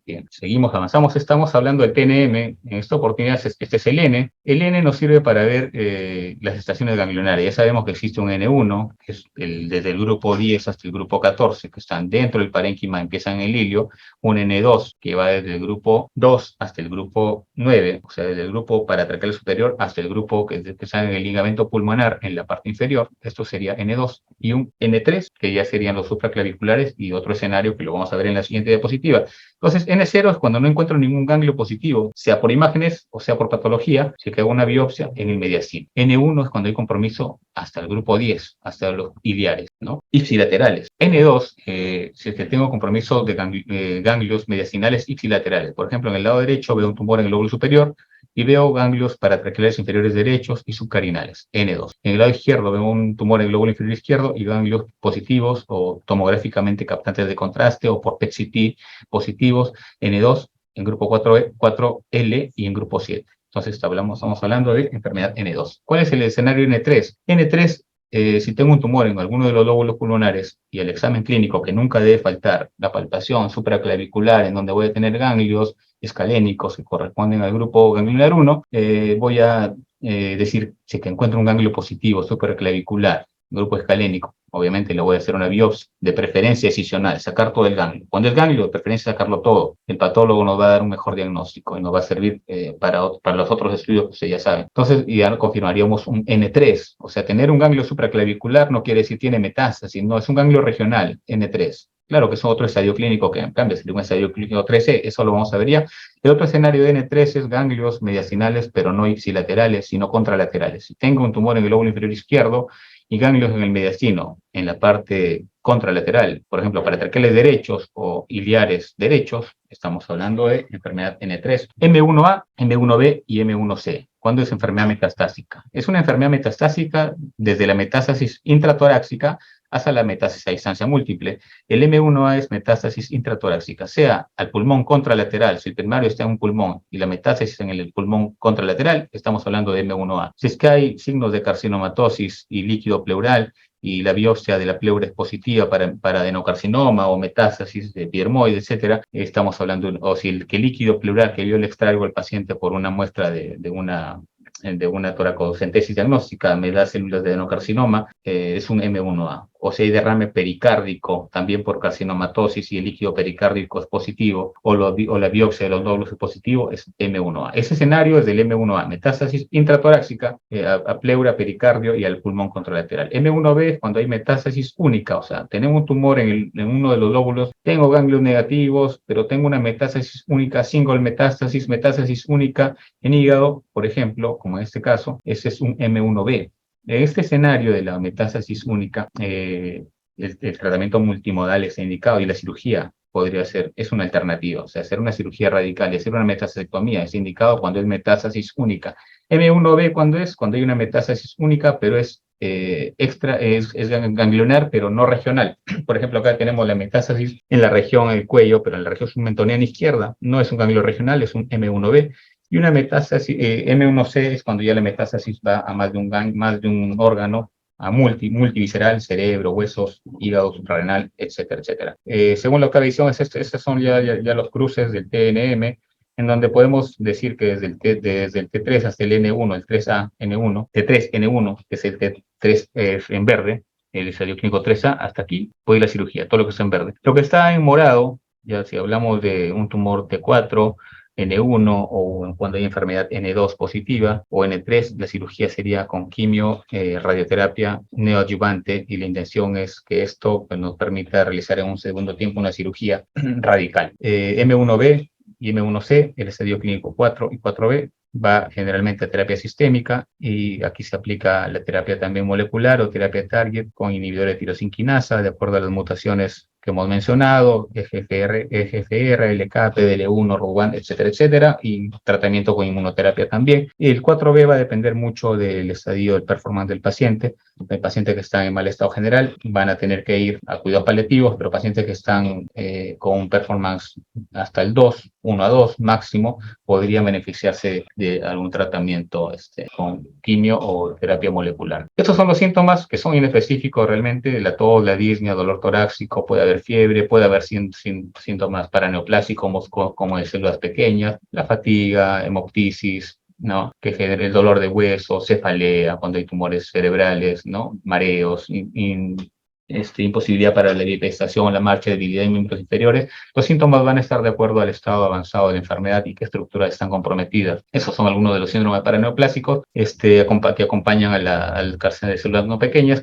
Bien, seguimos, avanzamos. Estamos hablando del TNM. En esta oportunidad, este es el N. El N nos sirve para ver las estaciones ganglionares. Ya sabemos que existe un N1, que es desde el grupo 10 hasta el grupo 14, que están dentro del parénquima, empiezan en el ilio. Un N2, que va desde el grupo 2 hasta el grupo 9, o sea, desde el grupo paratraqueal superior hasta el grupo que está en el ligamento pulmonar en la parte inferior. Esto sería N2. Y un N3, que ya serían los supraclaviculares, y otro escenario que lo vamos a ver en la siguiente diapositiva. Entonces, N0 es cuando no encuentro ningún ganglio positivo, sea por imágenes o sea por patología, si hago una biopsia en el mediastino. N1 es cuando hay compromiso hasta el grupo 10, hasta los iliares, ¿no? Ipsilaterales. N2, si es que tengo compromiso de ganglios mediastinales ipsilaterales. Por ejemplo, en el lado derecho veo un tumor en el lóbulo superior, y veo ganglios paratraqueales inferiores derechos y subcarinales, N2. En el lado izquierdo veo un tumor en el lóbulo inferior izquierdo y ganglios positivos o tomográficamente captantes de contraste o por PET-CT positivos, N2, en grupo 4L y en grupo 7. Entonces estamos hablando de enfermedad N2. ¿Cuál es el escenario N3? N3, si tengo un tumor en alguno de los lóbulos pulmonares y el examen clínico, que nunca debe faltar, la palpación supraclavicular, en donde voy a tener ganglios escalénicos que corresponden al grupo ganglionar 1, voy a decir si que encuentro un ganglio positivo supraclavicular, grupo escalénico, obviamente le voy a hacer una biopsia, de preferencia excisional, sacar todo el ganglio. Cuando el ganglio, de preferencia sacarlo todo, el patólogo nos va a dar un mejor diagnóstico y nos va a servir para los otros estudios que ustedes ya saben. Entonces, ya confirmaríamos un N3, o sea, tener un ganglio supraclavicular no quiere decir tiene metástasis, no, es un ganglio regional, N3. Claro que es otro estadio clínico que cambia, sería un estadio clínico 13, eso lo vamos a ver ya. El otro escenario de N3 es ganglios mediastinales, pero no ipsilaterales, sino contralaterales. Si tengo un tumor en el lóbulo inferior izquierdo y ganglios en el mediastino, en la parte contralateral, por ejemplo, paratraqueales derechos o iliares derechos, estamos hablando de enfermedad N3, M1A, M1B y M1C. ¿Cuándo es enfermedad metastásica? Es una enfermedad metastásica desde la metástasis intratorácica hasta la metástasis a distancia múltiple. El M1A es metástasis intratorácica, sea al pulmón contralateral, si el primario está en un pulmón y la metástasis en el pulmón contralateral, estamos hablando de M1A. Si es que hay signos de carcinomatosis y líquido pleural, y la biopsia de la pleura es positiva para adenocarcinoma o metástasis de epidermoide, etcétera, estamos hablando, o si el líquido pleural que yo le extraigo al paciente por una muestra de una toracocentesis diagnóstica me da células de adenocarcinoma, es un M1A. O si hay derrame pericárdico, también por carcinomatosis y el líquido pericárdico es positivo, o la biopsia de los nódulos es positivo, es M1A. Ese escenario es del M1A, metástasis intratorácica, a pleura, pericardio y al pulmón contralateral. M1B es cuando hay metástasis única, o sea, tenemos un tumor en uno de los lóbulos, tengo ganglios negativos, pero tengo una metástasis única, single metástasis única en hígado, por ejemplo, como en este caso, ese es un M1B. En este escenario de la metástasis única, el tratamiento multimodal está indicado y la cirugía podría ser, es una alternativa, o sea, hacer una cirugía radical y hacer una metastectomía es indicado cuando es metástasis única. M1B, cuando hay una metástasis única, pero es ganglionar, pero no regional. Por ejemplo, acá tenemos la metástasis en la región del cuello, pero en la región submentoniana izquierda, no es un ganglio regional, es un M1B. Y una metástasis, M1C es cuando ya la metástasis va a más de un órgano, a multivisceral, cerebro, huesos, hígado, suprarrenal, etcétera, etcétera. Según la otra visión, estos son ya los cruces del TNM. en donde podemos decir que desde el T3 hasta el N1, el 3A, N1, T3, N1, que es el T3 en verde, el estadio clínico 3A, hasta aquí puede ir la cirugía, todo lo que está en verde. Lo que está en morado, ya si hablamos de un tumor T4, N1 o cuando hay enfermedad N2 positiva o N3, la cirugía sería con quimio, radioterapia neoadyuvante y la intención es que esto pues, nos permita realizar en un segundo tiempo una cirugía radical. M1B y M1C, el estadio clínico 4 y 4B, va generalmente a terapia sistémica y aquí se aplica la terapia también molecular o terapia target con inhibidores de tirosinquinasa de acuerdo a las mutaciones que hemos mencionado, EGFR, LK, PDL1, ROR1, etcétera, etcétera, y tratamiento con inmunoterapia también. Y el 4B va a depender mucho del estadio del performance del paciente. El paciente que está en mal estado general van a tener que ir a cuidados paliativos, pero pacientes que están con un performance hasta el 2, 1 a 2 máximo, podrían beneficiarse de algún tratamiento con quimio o terapia molecular. Estos son los síntomas que son inespecíficos realmente, la tos, la disnea, dolor torácico, puede haber fiebre, puede haber síntomas paraneoplásicos como de células pequeñas, la fatiga, hemoptisis, ¿no? Que genera el dolor de hueso, cefalea, cuando hay tumores cerebrales, ¿no? Mareos, imposibilidad para la manifestación, la marcha, debilidad en miembros inferiores. Los síntomas van a estar de acuerdo al estado avanzado de la enfermedad y qué estructuras están comprometidas. Esos son algunos de los síndromes paraneoplásicos que acompañan al cáncer de células no pequeñas,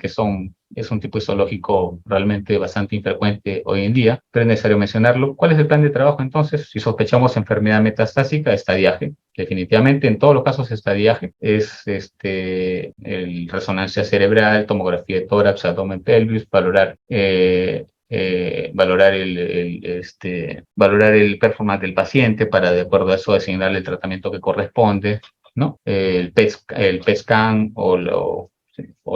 es un tipo histológico realmente bastante infrecuente hoy en día, pero es necesario mencionarlo. ¿Cuál es el plan de trabajo entonces? Si sospechamos enfermedad metastásica, estadiaje. Definitivamente, en todos los casos, estadiaje es resonancia cerebral, tomografía de tórax, abdomen, pelvis, valorar valorar el performance del paciente para de acuerdo a eso asignarle el tratamiento que corresponde, ¿no? El PET scan o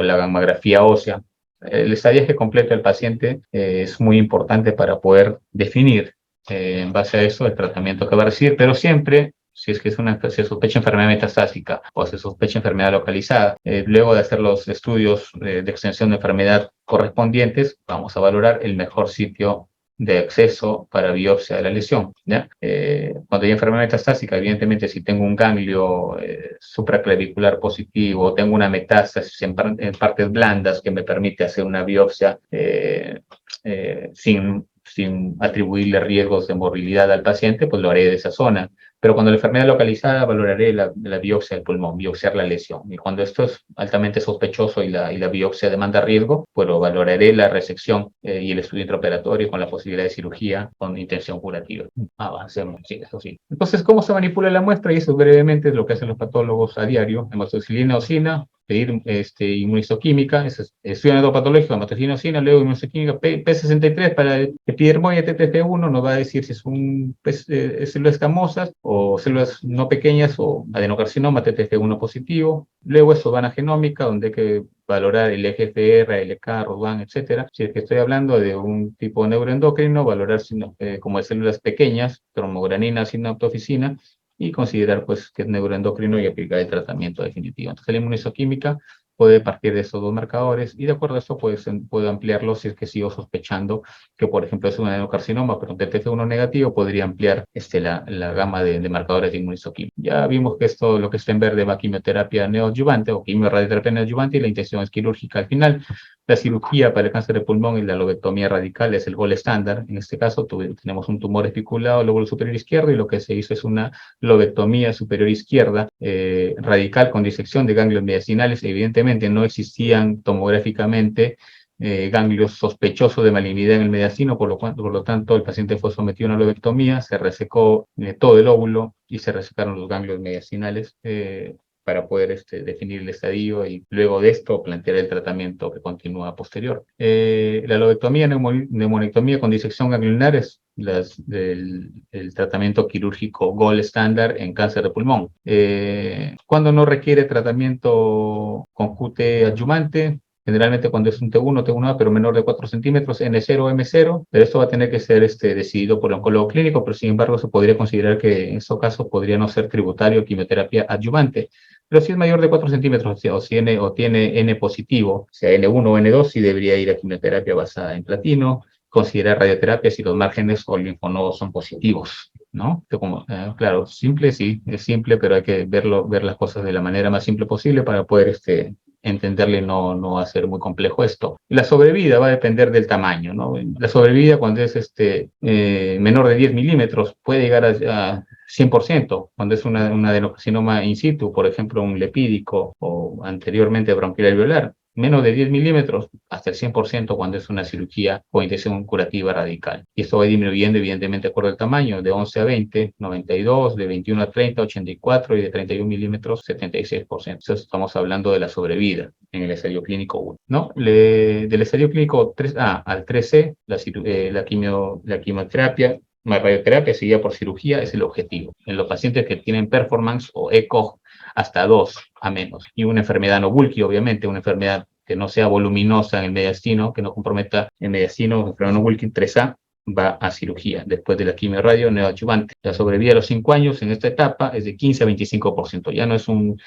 la gammagrafía ósea. El estadiaje completo del paciente es muy importante para poder definir en base a eso el tratamiento que va a recibir, pero siempre si es que se sospecha enfermedad metastásica o se sospecha enfermedad localizada. Luego de hacer los estudios de extensión de enfermedad correspondientes, vamos a valorar el mejor sitio de acceso para biopsia de la lesión. ¿Ya? Cuando hay enfermedad metastásica, evidentemente si tengo un ganglio supraclavicular positivo o tengo una metástasis en partes blandas que me permite hacer una biopsia sin atribuirle riesgos de morbilidad al paciente, pues lo haré de esa zona. Pero cuando la enfermedad es localizada, valoraré la biopsia del pulmón, biopsiar la lesión. Y cuando esto es altamente sospechoso y la biopsia demanda riesgo, pues lo valoraré la resección y el estudio intraoperatorio con la posibilidad de cirugía con intención curativa. Avancemos, sí, eso sí. Entonces, ¿cómo se manipula la muestra? Y eso brevemente es lo que hacen los patólogos a diario. Hemoxicilina, eosina, pedir inmunistoquímica, estudio anatopatológico, hemoxicilina, eosina, luego inmunistoquímica, P63 para el epidermoide TTF1 nos va a decir si es células escamosas o células no pequeñas o adenocarcinoma TTF1 positivo. Luego eso van a genómica, donde hay que valorar el EGFR, LK, ROR1, etcétera. Si es que estoy hablando de un tipo neuroendocrino, valorar como de células pequeñas, tromogranina, sinaptofisina, y considerar pues que es neuroendocrino y aplicar el tratamiento definitivo. Entonces la inmunistoquímica puede partir de esos dos marcadores y de acuerdo a eso puedo ampliarlo si es que sigo sospechando que, por ejemplo, es un adenocarcinoma, pero un TTF1 negativo, podría ampliar la gama de marcadores de inmunistoquímica. Ya vimos que lo que está en verde va a quimioterapia neoadyuvante o quimioradioterapia neoadyuvante y la intención es quirúrgica al final. La cirugía para el cáncer de pulmón y la lobectomía radical es el gol estándar. En este caso tenemos un tumor especulado lóbulo superior izquierdo y lo que se hizo es una lobectomía superior izquierda radical con disección de ganglios mediastinales. Evidentemente no existían tomográficamente ganglios sospechosos de malignidad en el mediastino, por lo tanto el paciente fue sometido a una lobectomía, se resecó todo el óvulo y se resecaron los ganglios mediastinales para poder definir el estadio y luego de esto plantear el tratamiento que continúa posterior. La lobectomía, neumonectomía con disección ganglionar es el tratamiento quirúrgico gold estándar en cáncer de pulmón. Cuando no requiere tratamiento con QT adyuvante, generalmente cuando es un T1, T1A, pero menor de 4 centímetros, N0, M0, pero esto va a tener que ser decidido por el oncólogo clínico, pero sin embargo se podría considerar que en estos casos podría no ser tributario quimioterapia adyuvante. Pero si es mayor de 4 centímetros o tiene N positivo, sea N1 o N2, sí debería ir a quimioterapia basada en platino, considerar radioterapia si los márgenes o linfonodos son positivos. ¿no? Que como, claro, simple sí, es simple, pero hay que ver las cosas de la manera más simple posible para poder entenderle y no hacer muy complejo esto. La sobrevida va a depender del tamaño, ¿no? La sobrevida cuando es menor de 10 milímetros puede llegar a 100%, cuando es un adenocarcinoma in situ, por ejemplo, un lepídico o anteriormente bronquial alveolar. Menos de 10 milímetros, hasta el 100% cuando es una cirugía o intención curativa radical. Y esto va disminuyendo, evidentemente, de acuerdo al tamaño, de 11 a 20, 92, de 21 a 30, 84 y de 31 milímetros, 76%. Entonces, estamos hablando de la sobrevida en el estadio clínico 1. ¿No? Del estadio clínico 3A al 3C, la quimioterapia, la radioterapia seguida por cirugía es el objetivo. En los pacientes que tienen performance o ECO hasta 2 a menos. Y una enfermedad no bulky, obviamente, una enfermedad que no sea voluminosa en el mediastino, que no comprometa el mediastino, enfermedad no bulky 3A, va a cirugía después de la quimio-radio neoadyuvante. La sobrevida a los 5 años en esta etapa es de 15 a 25%. Ya no es un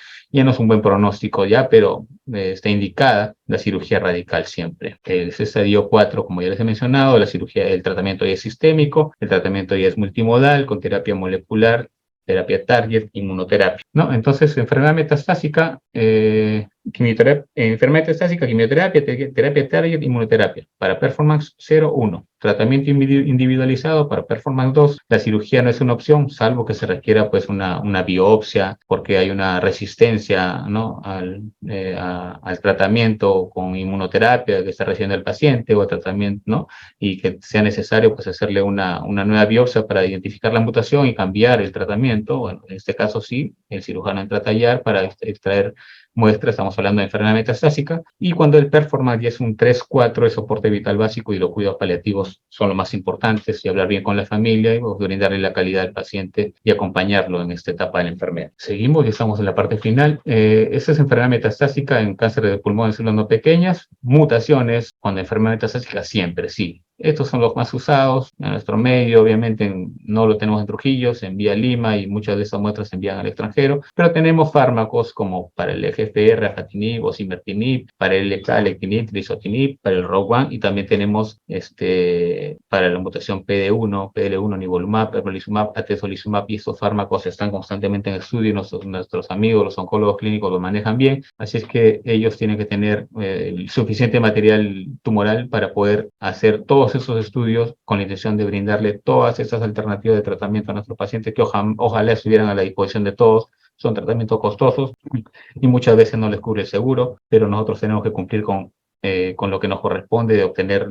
buen pronóstico ya, pero está indicada la cirugía radical siempre. El estadio 4, como ya les he mencionado, el tratamiento ya es sistémico, el tratamiento ya es multimodal, con terapia molecular, terapia target, inmunoterapia, ¿no? Entonces, enfermedad metastásica, quimioterapia, terapia target, inmunoterapia. Para performance 0-1. Tratamiento individualizado para performance 2. La cirugía no es una opción, salvo que se requiera pues una biopsia, porque hay una resistencia, ¿no? al tratamiento con inmunoterapia que está recibiendo el paciente o tratamiento, ¿no? Y que sea necesario pues hacerle una nueva biopsia para identificar la mutación y cambiar el tratamiento. Bueno, en este caso sí, el cirujano entra a tallar para extraer muestra, estamos hablando de enfermedad metastásica, y cuando el performance ya es un 3-4, el soporte vital básico y los cuidados paliativos son los más importantes, y hablar bien con la familia y brindarle la calidad al paciente y acompañarlo en esta etapa de la enfermedad. Seguimos y estamos en la parte final. Esta es enfermedad metastásica en cáncer de pulmón en células no pequeñas, mutaciones, cuando enfermedad metastásica siempre, sí. Estos son los más usados en nuestro medio, obviamente no lo tenemos en Trujillo, se envía a Lima y muchas de esas muestras se envían al extranjero, pero tenemos fármacos como para el FFR, afatinib, osimertinib, para el lectinib, trisotinib, para el ROC1 y también tenemos para la mutación PD1, PDL1, nivolumab, pembrolizumab, atezolizumab y estos fármacos están constantemente en estudio y nuestros amigos, los oncólogos clínicos lo manejan bien, así es que ellos tienen que tener suficiente material tumoral para poder hacer todos esos estudios con la intención de brindarle todas esas alternativas de tratamiento a nuestros pacientes que ojalá estuvieran a la disposición de todos. Son tratamientos costosos y muchas veces no les cubre el seguro, pero nosotros tenemos que cumplir con lo que nos corresponde de obtener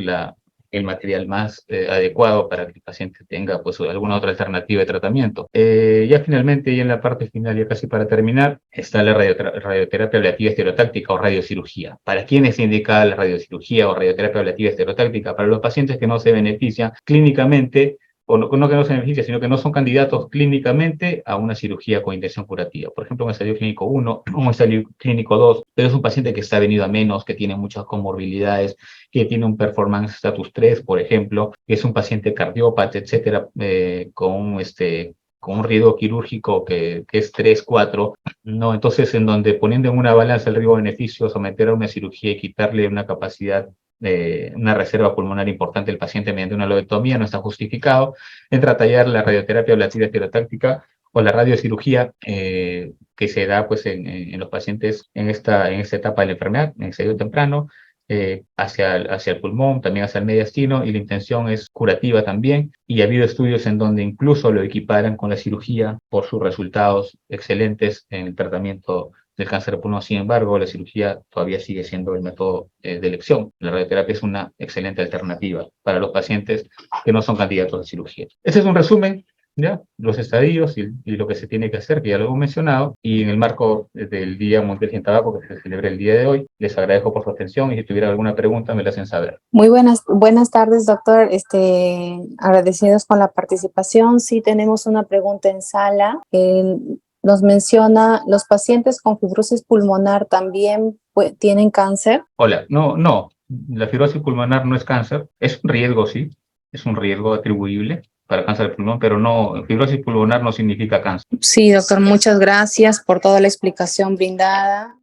el material más adecuado para que el paciente tenga pues alguna otra alternativa de tratamiento. Ya finalmente, y en la parte final, ya casi para terminar, está la radioterapia ablativa estereotáctica o radiocirugía. ¿Para quiénes se indica la radiocirugía o radioterapia ablativa estereotáctica? Para los pacientes que no se benefician clínicamente o no que no se benefician, sino que no son candidatos clínicamente a una cirugía con intención curativa. Por ejemplo, un estadio clínico 1, un estadio clínico 2, pero es un paciente que está venido a menos, que tiene muchas comorbilidades, que tiene un performance status 3, por ejemplo, que es un paciente cardiópata, etcétera, con un riesgo quirúrgico que es 3-4, ¿no? Entonces, en donde poniendo en una balanza el riesgo-beneficio, someter a una cirugía y quitarle una capacidad, una reserva pulmonar importante al paciente mediante una lobectomía no está justificado. Entra a tallar la radioterapia ablativa estereotáctica o la radiocirugía que se da pues, en los pacientes en esta etapa de la enfermedad, en estadio temprano, hacia el pulmón, también hacia el mediastino, y la intención es curativa también, y ha habido estudios en donde incluso lo equiparan con la cirugía por sus resultados excelentes en el tratamiento del cáncer de pulmón. Sin embargo, la cirugía todavía sigue siendo el método de elección. La radioterapia es una excelente alternativa para los pacientes que no son candidatos a cirugía. Este es un resumen, ¿ya? Los estadios y lo que se tiene que hacer, que ya lo hemos mencionado, y en el marco del Día Mundial sin Tabaco, que se celebra el día de hoy, les agradezco por su atención y si tuviera alguna pregunta me la hacen saber. Muy buenas tardes, doctor. Agradecidos con la participación. Sí, tenemos una pregunta en sala. Nos menciona, ¿los pacientes con fibrosis pulmonar también tienen cáncer? Hola, no, la fibrosis pulmonar no es cáncer, es un riesgo, sí, es un riesgo atribuible para cáncer de pulmón, pero no, fibrosis pulmonar no significa cáncer. Sí, doctor, muchas gracias por toda la explicación brindada.